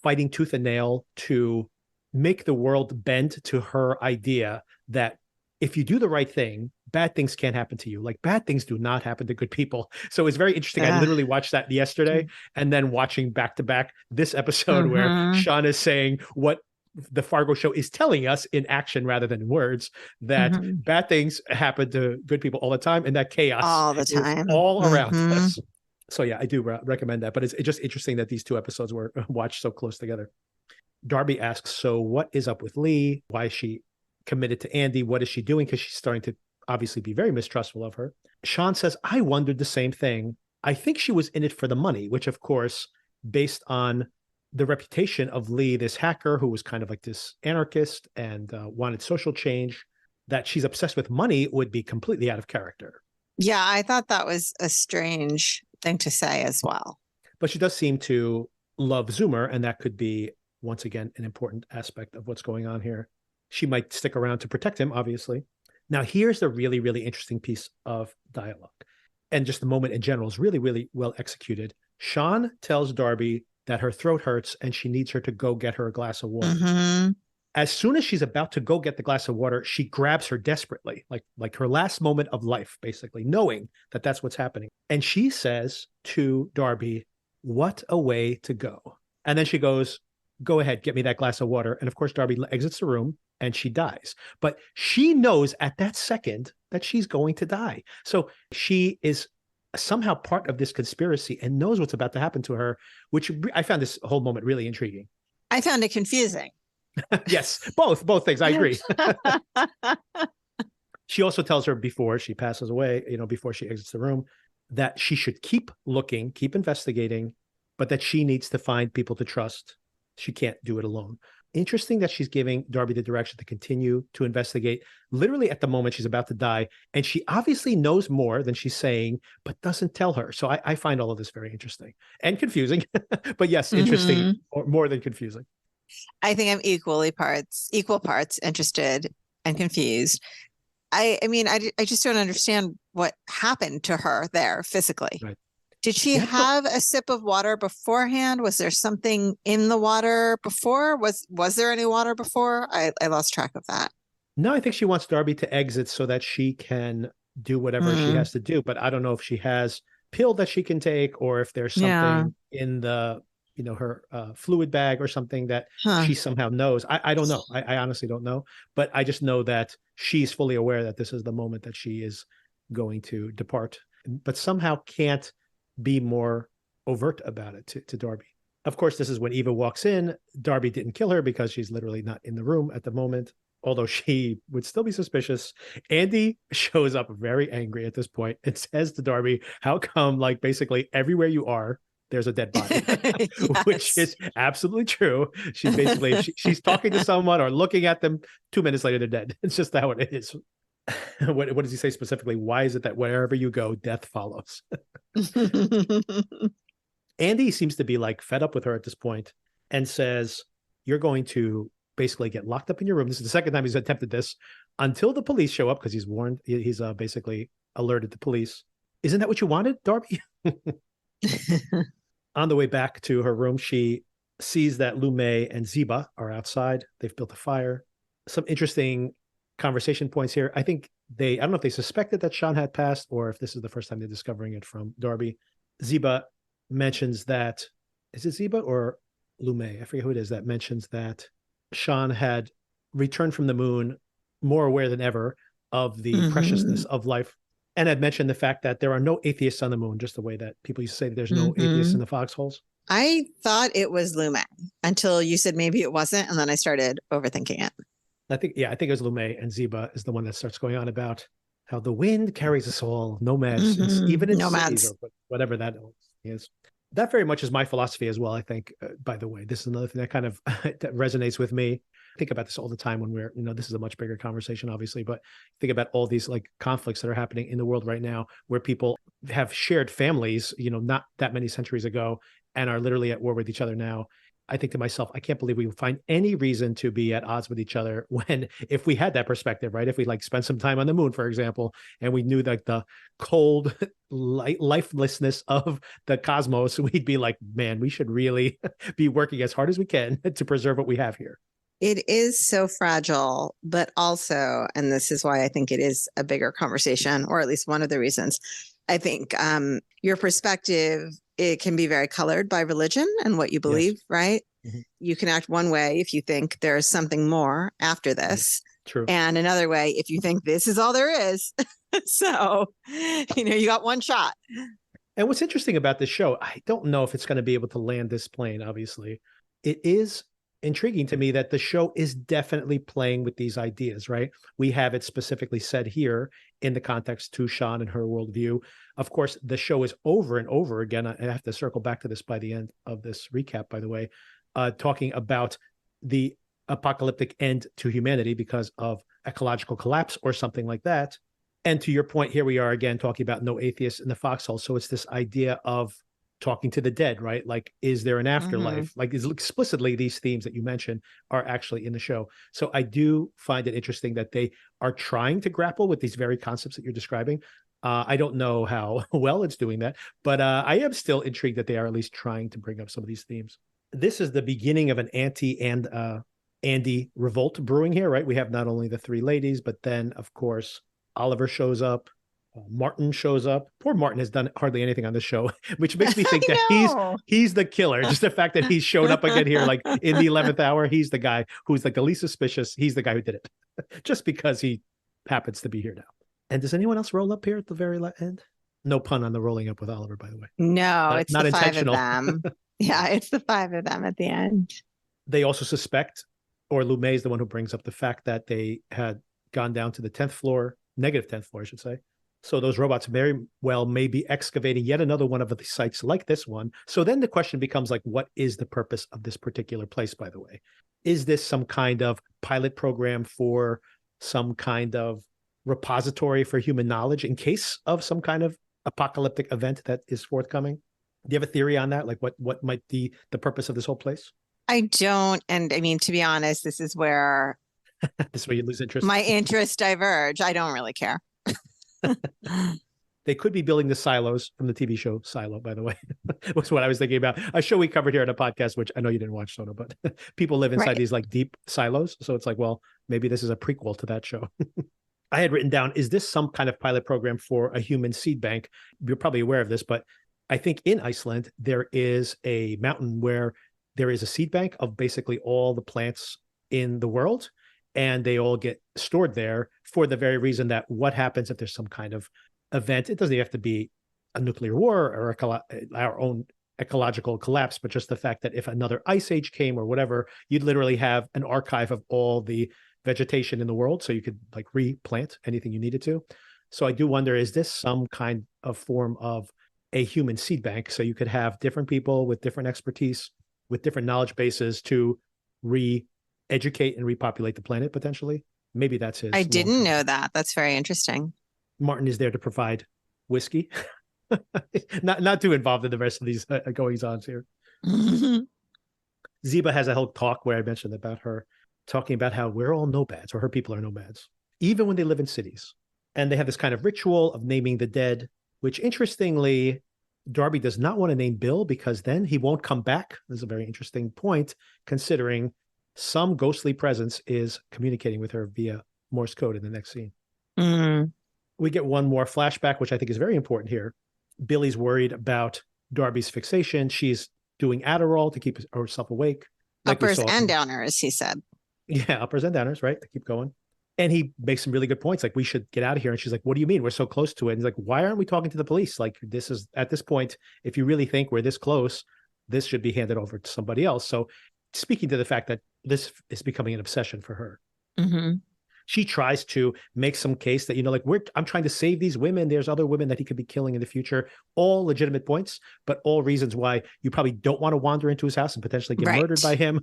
fighting tooth and nail to make the world bend to her idea that if you do the right thing, bad things can't happen to you. Like bad things do not happen to good people. So it's very interesting. I literally watched that yesterday and then watching back to back this episode where Sean is saying what the Fargo show is telling us in action rather than in words, that bad things happen to good people all the time, and that chaos all the time is all around us. So yeah, I do recommend that. But it's just interesting that these 2 episodes were watched so close together. Darby asks, so what is up with Lee? Why is she committed to Andy? What is she doing? Because she's starting to obviously be very mistrustful of her. Sean says, I wondered the same thing. I think she was in it for the money, which of course, based on the reputation of Lee, this hacker who was kind of like this anarchist and wanted social change, that she's obsessed with money would be completely out of character. Yeah, I thought that was a strange thing to say as well. But she does seem to love Zoomer, and that could be, once again, an important aspect of what's going on here. She might stick around to protect him, obviously. Now, here's the really, really interesting piece of dialogue. And just the moment in general is really, really well executed. Sean tells Darby that her throat hurts and she needs her to go get her a glass of water. As soon as she's about to go get the glass of water, she grabs her desperately, like her last moment of life, basically, knowing that that's what's happening. And she says to Darby, what a way to go. And then she goes, go ahead, get me that glass of water. And of course, Darby exits the room and she dies. But she knows at that second that she's going to die. So she is somehow part of this conspiracy and knows what's about to happen to her, which I found this whole moment really intriguing. I found it confusing. Yes, both things. I agree. She also tells her before she passes away, before she exits the room, that she should keep looking, keep investigating, but that she needs to find people to trust. She can't do it alone. Interesting that she's giving Darby the direction to continue to investigate literally at the moment she's about to die. And she obviously knows more than she's saying, but doesn't tell her. So I find all of this very interesting and confusing, but yes, interesting or more than confusing. I think I'm equal parts interested and confused. I mean, I just don't understand what happened to her there physically. Right. Did she have a sip of water beforehand? Was there something in the water before? Was there any water before? I lost track of that. No, I think she wants Darby to exit so that she can do whatever she has to do. But I don't know if she has pill that she can take or if there's something in the, her fluid bag or something that she somehow knows. I don't know. I honestly don't know. But I just know that she's fully aware that this is the moment that she is going to depart, but somehow can't be more overt about it to Darby. Of course, this is when Eva walks in. Darby didn't kill her because she's literally not in the room at the moment, although she would still be suspicious. Andy shows up very angry at this point and says to Darby, how come, like, basically everywhere you are, there's a dead body, which is absolutely true. She's basically, she's talking to someone or looking at them. 2 minutes later, they're dead. It's just how it is. What does he say specifically? Why is it that wherever you go, death follows? Andy seems to be like fed up with her at this point and says, you're going to basically get locked up in your room. This is the second time he's attempted this until the police show up because he's warned. He's basically alerted the police. Isn't that what you wanted, Darby? On the way back to her room, she sees that Lume and Ziba are outside. They've built a fire. Some interesting conversation points here. I think I don't know if they suspected that Sean had passed or if this is the first time they're discovering it from Darby. Ziba mentions that, is it Ziba or Lume? I forget who it is that mentions that Sean had returned from the moon more aware than ever of the preciousness of life, and had mentioned the fact that there are no atheists on the moon, just the way that people used to say that there's no atheists in the foxholes. I thought it was Lume until you said maybe it wasn't, and then I started overthinking it. I think it was Lumet, and Ziba is the one that starts going on about how the wind carries us all, nomads, even in cities Nomads. or whatever that is. That very much is my philosophy as well. I think, by the way, this is another thing that kind of that resonates with me. I think about this all the time when we're, this is a much bigger conversation, obviously, but think about all these like conflicts that are happening in the world right now where people have shared families, not that many centuries ago and are literally at war with each other now. I think to myself, I can't believe we would find any reason to be at odds with each other when, if we had that perspective, right? If we like spent some time on the moon, for example, and we knew like the cold lifelessness of the cosmos, we'd be like, man, we should really be working as hard as we can to preserve what we have here. It is so fragile, but also, and this is why I think it is a bigger conversation, or at least one of the reasons. I think your perspective, it can be very colored by religion and what you believe, yes. Right? Mm-hmm. You can act one way if you think there's something more after this. True. And another way if you think this is all there is. So, you got one shot. And what's interesting about this show, I don't know if it's going to be able to land this plane, obviously. It is intriguing to me that the show is definitely playing with these ideas, right? We have it specifically said here in the context to SHON and her worldview. Of course, the show is over and over again. I have to circle back to this by the end of this recap, by the way, talking about the apocalyptic end to humanity because of ecological collapse or something like that. And to your point, here we are again talking about no atheists in the foxhole. So it's this idea of talking to the dead, right? Like, is there an afterlife? Mm-hmm. Like, is explicitly these themes that you mentioned are actually in the show. So I do find it interesting that they are trying to grapple with these very concepts that you're describing. I don't know how well it's doing that, but I am still intrigued that they are at least trying to bring up some of these themes. This is the beginning of an anti and Andy revolt brewing here, right? We have not only the three ladies, but then, of course, Oliver shows up. Martin shows up. Poor Martin has done hardly anything on this show, which makes me think that he's the killer. Just the fact that he showed up again here, like in the 11th hour, he's the guy who's like the least suspicious. He's the guy who did it, just because he happens to be here now. And does anyone else roll up here at the very end? No pun on the rolling up with Oliver, by the way. No, it's not the intentional. 5 of them. Yeah, it's the 5 of them at the end. They also suspect, or Lumet is the one who brings up the fact that they had gone down to the 10th floor, negative 10th floor, I should say. So those robots very well may be excavating yet another one of the sites like this one. So then the question becomes like, what is the purpose of this particular place, by the way? Is this some kind of pilot program for some kind of repository for human knowledge in case of some kind of apocalyptic event that is forthcoming? Do you have a theory on that? Like what might be the purpose of this whole place? I don't. And I mean, to be honest, this is where you lose interest. My interests diverge. I don't really care. They could be building the silos from the TV show Silo, by the way. Was what I was thinking about. A show we covered here on a podcast, which I know you didn't watch, Sona, but people live inside these like deep silos. So it's like, well, maybe this is a prequel to that show. I had written down, is this some kind of pilot program for a human seed bank? You're probably aware of this, but I think in Iceland, there is a mountain where there is a seed bank of basically all the plants in the world. And they all get stored there for the very reason that what happens if there's some kind of event? It doesn't have to be a nuclear war or our own ecological collapse, but just the fact that if another ice age came or whatever, you'd literally have an archive of all the vegetation in the world. So you could like replant anything you needed to. So I do wonder, is this some kind of form of a human seed bank? So you could have different people with different expertise, with different knowledge bases to educate and repopulate the planet potentially. Maybe that's his. I didn't know that. That's very interesting. Martin is there to provide whiskey, not too involved in the rest of these goings-ons here. Ziba has a whole talk where I mentioned about her talking about how we're all nomads, or her people are nomads, even when they live in cities. And they have this kind of ritual of naming the dead, which interestingly, Darby does not want to name Bill because then he won't come back. This is a very interesting point, considering some ghostly presence is communicating with her via Morse code in the next scene. Mm-hmm. We get one more flashback, which I think is very important here. Billy's worried about Darby's fixation. She's doing Adderall to keep herself awake. Like uppers and downers, he said. Yeah, uppers and downers, right? They keep going. And he makes some really good points. Like, we should get out of here. And she's like, what do you mean? We're so close to it. And he's like, why aren't we talking to the police? Like, this is, at this point, if you really think we're this close, this should be handed over to somebody else. So speaking to the fact that this is becoming an obsession for her. Mm-hmm. She tries to make some case that, like, I'm trying to save these women. There's other women that he could be killing in the future. All legitimate points, but all reasons why you probably don't want to wander into his house and potentially get murdered by him.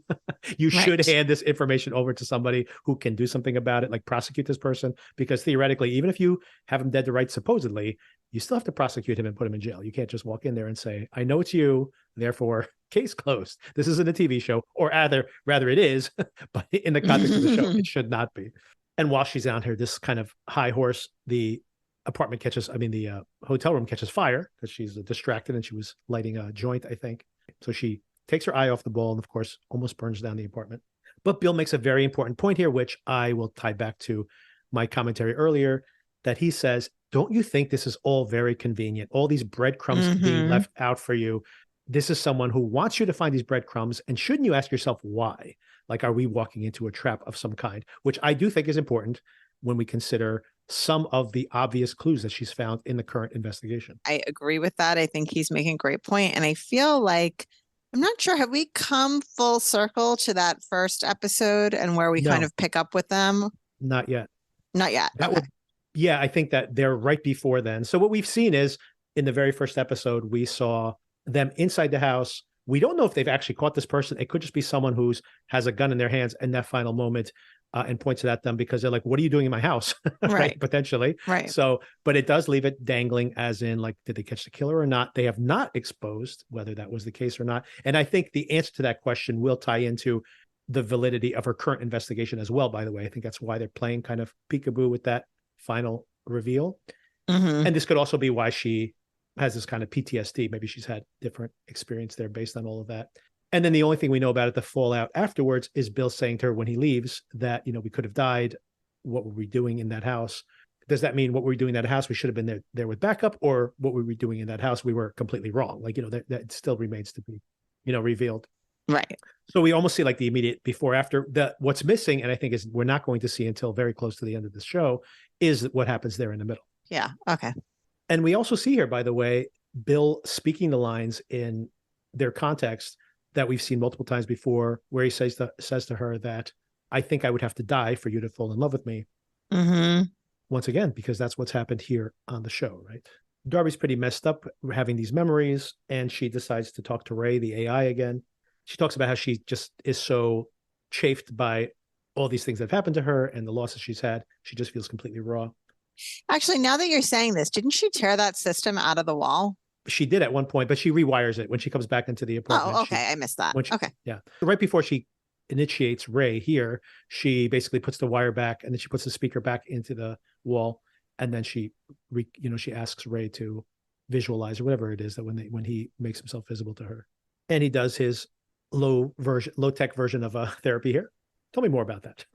You should hand this information over to somebody who can do something about it, like prosecute this person, because theoretically, even if you have him dead to rights, supposedly, you still have to prosecute him and put him in jail. You can't just walk in there and say, I know it's you, therefore case closed. This isn't a TV show, or rather it is, but in the context of the show, it should not be. And while she's out here, this kind of high horse, the hotel room catches fire because she's distracted and she was lighting a joint, I think. So she takes her eye off the ball and, of course, almost burns down the apartment. But Bill makes a very important point here, which I will tie back to my commentary earlier, that he says, don't you think this is all very convenient? All these breadcrumbs being left out for you. This is someone who wants you to find these breadcrumbs. And shouldn't you ask yourself why? Like, are we walking into a trap of some kind? Which I do think is important when we consider some of the obvious clues that she's found in the current investigation. I agree with that. I think he's making a great point. And I feel like, I'm not sure, have we come full circle to that first episode and where we kind of pick up with them? Not yet. Not yet. Yeah, I think that they're right before then. So what we've seen is, in the very first episode, we saw them inside the house. We don't know if they've actually caught this person. It could just be someone who has a gun in their hands in that final moment and points it at them because they're like, what are you doing in my house? Right. Potentially. Right. So, but it does leave it dangling, as in, like, did they catch the killer or not? They have not exposed whether that was the case or not. And I think the answer to that question will tie into the validity of her current investigation as well, by the way. I think that's why they're playing kind of peekaboo with that final reveal. And this could also be why she has this kind of PTSD. Maybe she's had different experience there based on all of that. And then the only thing we know about it, the fallout afterwards, is Bill saying to her when he leaves that, we could have died. What were we doing in that house? Does that mean what were we doing in that house? We should have been there with backup, or what were we doing in that house? We were completely wrong. Like, that still remains to be, revealed. Right. So we almost see like the immediate before after. What's missing, and I think is we're not going to see until very close to the end of the show, is what happens there in the middle. Yeah. Okay. And we also see here, by the way, Bill speaking the lines in their context that we've seen multiple times before, where he says to her that, I think I would have to die for you to fall in love with me. Once again, because that's what's happened here on the show, right? Darby's pretty messed up having these memories, and she decides to talk to Ray, the AI, again. She talks about how she just is so chafed by all these things that have happened to her and the losses she's had. She just feels completely raw. Actually, now that you're saying this, didn't she tear that system out of the wall? She did at one point, but she rewires it when she comes back into the apartment. Oh, okay. I missed that. Okay. Yeah. Right before she initiates Ray here, she basically puts the wire back, and then she puts the speaker back into the wall. And then she asks Ray to visualize, or whatever it is, that when he makes himself visible to her. And he does his low tech version of therapy here. Tell me more about that.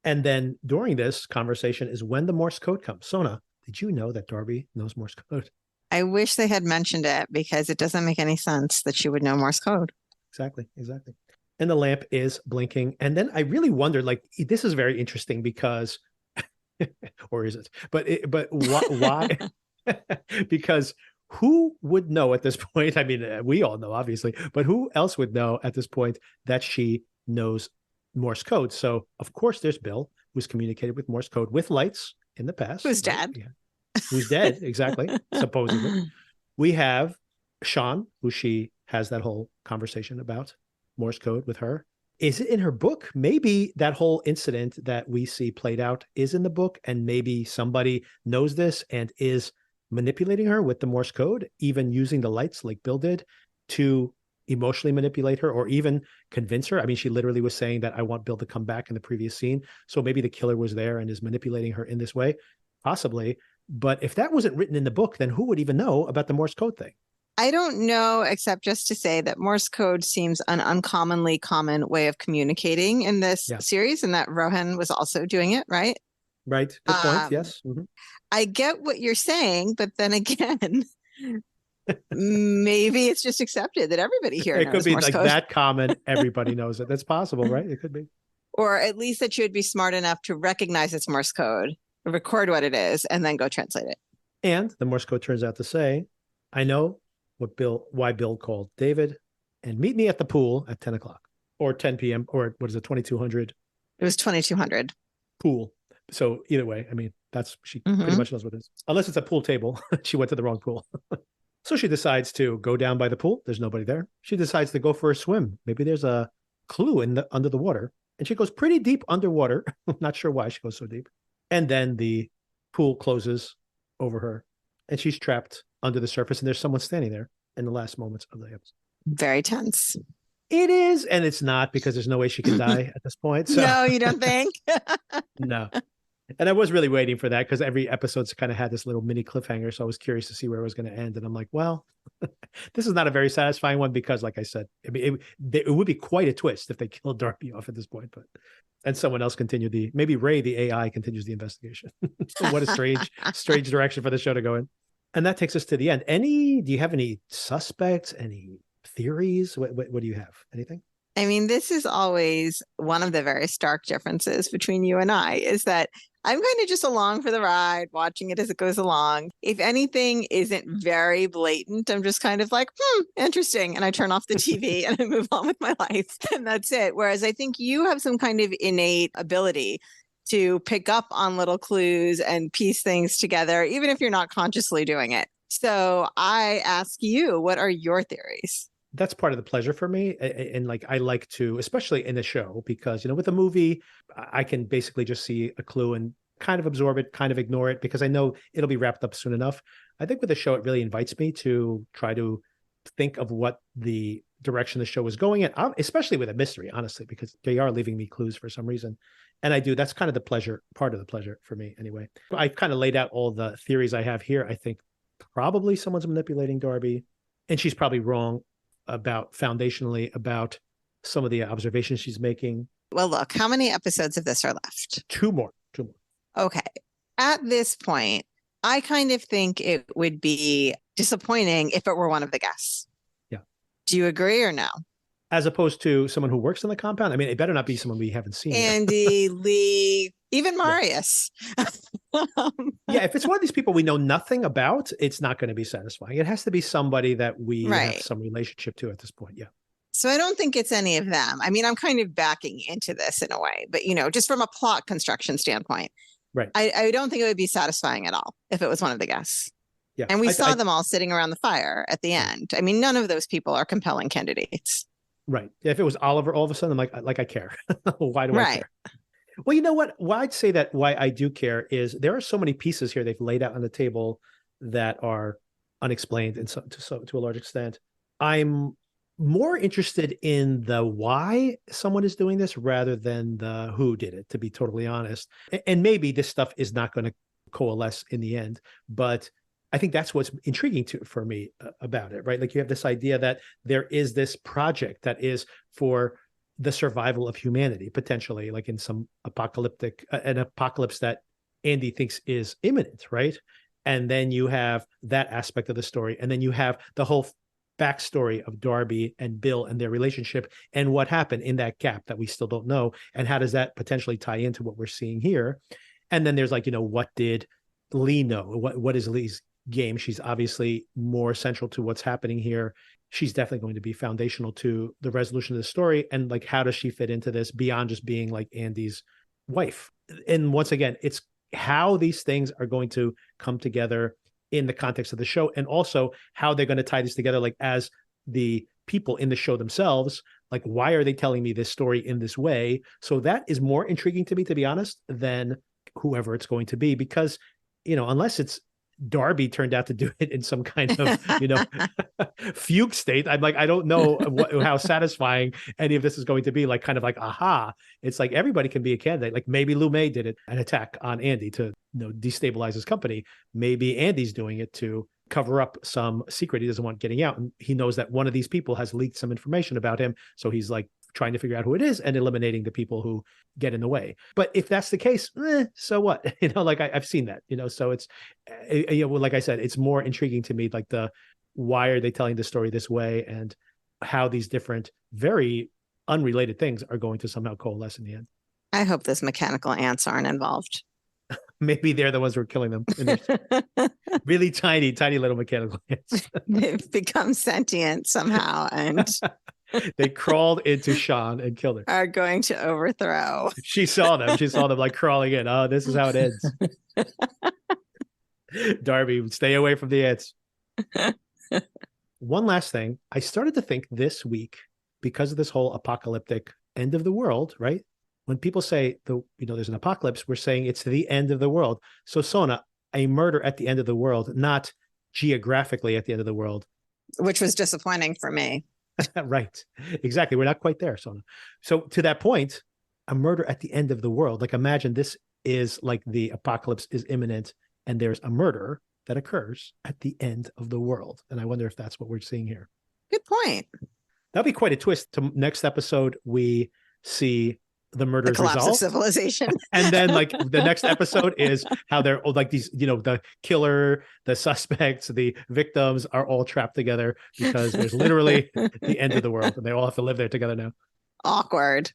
And then during this conversation is when the Morse code comes. Sona, did you know that Darby knows Morse code? I wish they had mentioned it, because it doesn't make any sense that she would know Morse code. Exactly. And the lamp is blinking. And then I really wondered, like, this is very interesting because, or is it? But why? Because who would know at this point? I mean, we all know, obviously, but who else would know at this point that she knows Morse code? So, of course, there's Bill, who's communicated with Morse code with lights in the past. Who's dead. Yeah. Who's dead, exactly, supposedly. We have SHON, who she has that whole conversation about Morse code with her. Is it in her book? Maybe that whole incident that we see played out is in the book, and maybe somebody knows this and is manipulating her with the Morse code, even using the lights like Bill did to emotionally manipulate her, or even convince her. I mean, she literally was saying that I want Bill to come back in the previous scene. So maybe the killer was there and is manipulating her in this way, possibly. But if that wasn't written in the book, then who would even know about the Morse code thing? I don't know, except just to say that Morse code seems an uncommonly common way of communicating in this series, and that Rohan was also doing it, right? Right. Good point. Yes. Mm-hmm. I get what you're saying, but then again, maybe it's just accepted that everybody here knows it could be Morse like code. that common. Everybody knows it. That's possible, right? It could be. Or at least that you would be smart enough to recognize it's Morse code, record what it is, and then go translate it. And the Morse code turns out to say, I know why Bill called David, and meet me at the pool at 10 o'clock or 10 p.m. or what is it, 2200 It was 2200. pool. So either way, I mean, she pretty much knows what it is. Unless it's a pool table. She went to the wrong pool. So she decides to go down by the pool. There's nobody there. She decides to go for a swim. Maybe there's a clue under the water. And she goes pretty deep underwater. Not sure why she goes so deep. And then the pool closes over her and she's trapped under the surface and there's someone standing there in the last moments of the episode. Very tense. It is, and it's not, because there's no way she can die at this point. So. No, you don't think? No. And I was really waiting for that because every episode's kind of had this little mini cliffhanger. So I was curious to see where it was going to end. And I'm like, well, this is not a very satisfying one because, like I said, I mean, it would be quite a twist if they killed Darby off at this point. And someone else continued maybe Ray, the AI, continues the investigation. What a strange direction for the show to go in. And that takes us to the end. Do you have any suspects, any theories? What do you have? Anything? I mean, this is always one of the very stark differences between you and I, is that I'm kind of just along for the ride, watching it as it goes along. If anything isn't very blatant, I'm just kind of like, interesting. And I turn off the TV and I move on with my life. And that's it. Whereas I think you have some kind of innate ability to pick up on little clues and piece things together, even if you're not consciously doing it. So I ask you, what are your theories? That's part of the pleasure for me. And like, I like to, especially in the show, because, with a movie, I can basically just see a clue and kind of absorb it, kind of ignore it, because I know it'll be wrapped up soon enough. I think with the show, it really invites me to try to think of what the direction the show is going in, especially with a mystery, honestly, because they are leaving me clues for some reason. And that's kind of the pleasure, part of the pleasure for me anyway. I've kind of laid out all the theories I have here. I think probably someone's manipulating Darby, and she's probably wrong foundationally about some of the observations she's making. Well, look, how many episodes of this are left? Two more. Okay. At this point, I kind of think it would be disappointing if it were one of the guests. Yeah. Do you agree or no? As opposed to someone who works in the compound? I mean, it better not be someone we haven't seen. Andy, Lee, even Marius. Yeah, if it's one of these people we know nothing about, it's not going to be satisfying. It has to be somebody that we have some relationship to at this point. Yeah. So I don't think it's any of them. I mean, I'm kind of backing into this in a way, but just from a plot construction standpoint, right? I don't think it would be satisfying at all if it was one of the guests. Yeah. And we saw them all sitting around the fire at the end. I mean, none of those people are compelling candidates. Right. Yeah, if it was Oliver, all of a sudden I'm like I care. Why do I care? Well, you know what? Why I'd say that why I do care is there are so many pieces here they've laid out on the table that are unexplained and to a large extent. I'm more interested in the why someone is doing this rather than the who did it, to be totally honest. And maybe this stuff is not going to coalesce in the end, but I think that's what's intriguing for me about it, right? Like you have this idea that there is this project that is for the survival of humanity, potentially, like in some an apocalypse that Andy thinks is imminent, right? And then you have that aspect of the story. And then you have the whole backstory of Darby and Bill and their relationship and what happened in that gap that we still don't know. And how does that potentially tie into what we're seeing here? And then there's like, what did Lee know? What is Lee's game? She's obviously more central to what's happening here. She's definitely going to be foundational to the resolution of the story. And like, how does she fit into this beyond just being like Andy's wife? And once again, it's how these things are going to come together in the context of the show, and also how they're going to tie this together, like as the people in the show themselves, like, why are they telling me this story in this way? So that is more intriguing to me, to be honest, than whoever it's going to be, because, unless it's Darby turned out to do it in some kind of, fugue state. I'm like, I don't know how satisfying any of this is going to be. Like, kind of like, aha, it's like everybody can be a candidate. Like maybe Lou May did an attack on Andy to destabilize his company. Maybe Andy's doing it to cover up some secret he doesn't want getting out. And he knows that one of these people has leaked some information about him. So he's like trying to figure out who it is and eliminating the people who get in the way. But if that's the case, so what? Like I've seen that, so it's, like I said, it's more intriguing to me, like why are they telling the story this way and how these different, very unrelated things are going to somehow coalesce in the end. I hope those mechanical ants aren't involved. Maybe they're the ones who are killing them. Really tiny, tiny little mechanical ants. They've become sentient somehow and They crawled into SHON and killed her. are going to overthrow. She saw them. She saw them like crawling in. Oh, this is how it ends. Darby, stay away from the ants. One last thing. I started to think this week, because of this whole apocalyptic end of the world, right? When people say there's an apocalypse, we're saying it's the end of the world. So Sona, a murder at the end of the world, not geographically at the end of the world. Which was disappointing for me. Right. Exactly. We're not quite there, Sona. So to that point, a murder at the end of the world, like imagine this is like the apocalypse is imminent and there's a murder that occurs at the end of the world. And I wonder if that's what we're seeing here. Good point. That'll be quite a twist. To next episode, we see the murders collapse resolved. of civilization. And then like the next episode is how they're like these, the killer, the suspects, the victims are all trapped together because there's literally the end of the world and they all have to live there together now. Awkward.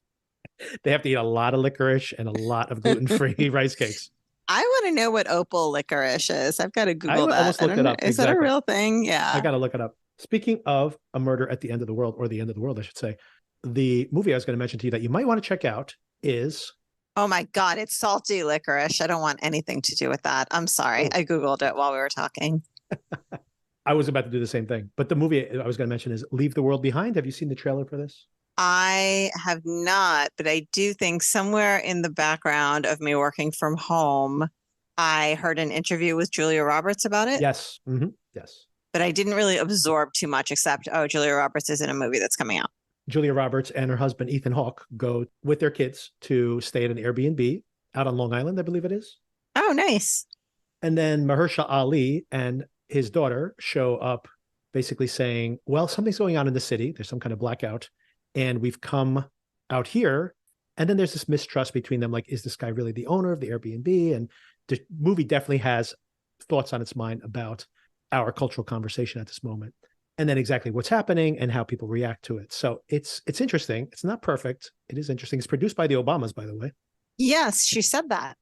They have to eat a lot of licorice and a lot of gluten-free rice cakes. I want to know what opal licorice is. I've got to Google that. Almost looked it up. Is that a real thing? Yeah. I got to look it up. Speaking of a murder at the end of the world, or the end of the world, I should say, the movie I was going to mention to you that you might want to check out is... Oh my God, it's salty licorice. I don't want anything to do with that. I'm sorry. I Googled it while we were talking. I was about to do the same thing. But the movie I was going to mention is Leave the World Behind. Have you seen the trailer for this? I have not, but I do think somewhere in the background of me working from home, I heard an interview with Julia Roberts about it. Yes. Mm-hmm. Yes. But I didn't really absorb too much except, Julia Roberts is in a movie that's coming out. Julia Roberts and her husband, Ethan Hawke, go with their kids to stay at an Airbnb out on Long Island, I believe it is. Oh, nice. And then Mahershala Ali and his daughter show up basically saying, well, something's going on in the city. There's some kind of blackout. And we've come out here. And then there's this mistrust between them. Like, is this guy really the owner of the Airbnb? And the movie definitely has thoughts on its mind about our cultural conversation at this moment. And then exactly what's happening and how people react to it. So it's interesting. It's not perfect. It is interesting. It's produced by the Obamas, by the way. Yes, she said that.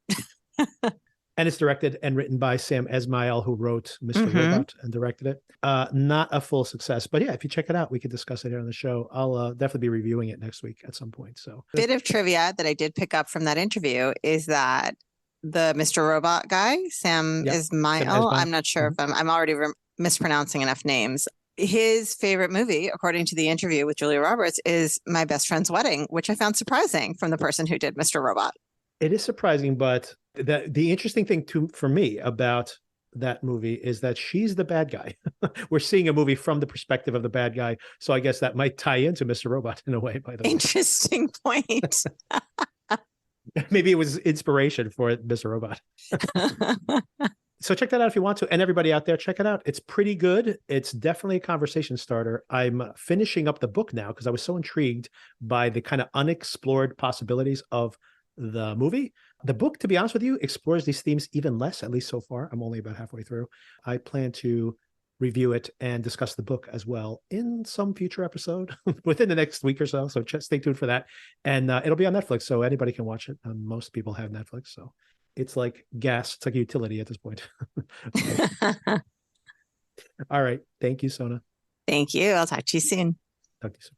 And it's directed and written by Sam Esmail, who wrote Mr. Robot and directed it. Not a full success, but yeah, if you check it out, we could discuss it here on the show. I'll definitely be reviewing it next week at some point. So, bit of trivia that I did pick up from that interview is that the Mr. Robot guy, Sam Esmail, I'm not sure if I'm already mispronouncing enough names. His favorite movie, according to the interview with Julia Roberts, is My Best Friend's Wedding, which I found surprising from the person who did Mr. Robot. It is surprising, but the interesting thing for me about that movie is that she's the bad guy. We're seeing a movie from the perspective of the bad guy. So I guess that might tie into Mr. Robot in a way, by the way. Interesting point. Maybe it was inspiration for Mr. Robot. So check that out if you want to. And everybody out there, check it out. It's pretty good. It's definitely a conversation starter. I'm finishing up the book now because I was so intrigued by the kind of unexplored possibilities of the movie. The book, to be honest with you, explores these themes even less, at least so far. I'm only about halfway through. I plan to review it and discuss the book as well in some future episode within the next week or so. So stay tuned for that. And it'll be on Netflix, so anybody can watch it. Most people have Netflix, so it's like gas. It's like a utility at this point. All right. Thank you, Sona. Thank you. I'll talk to you soon. Talk to you soon.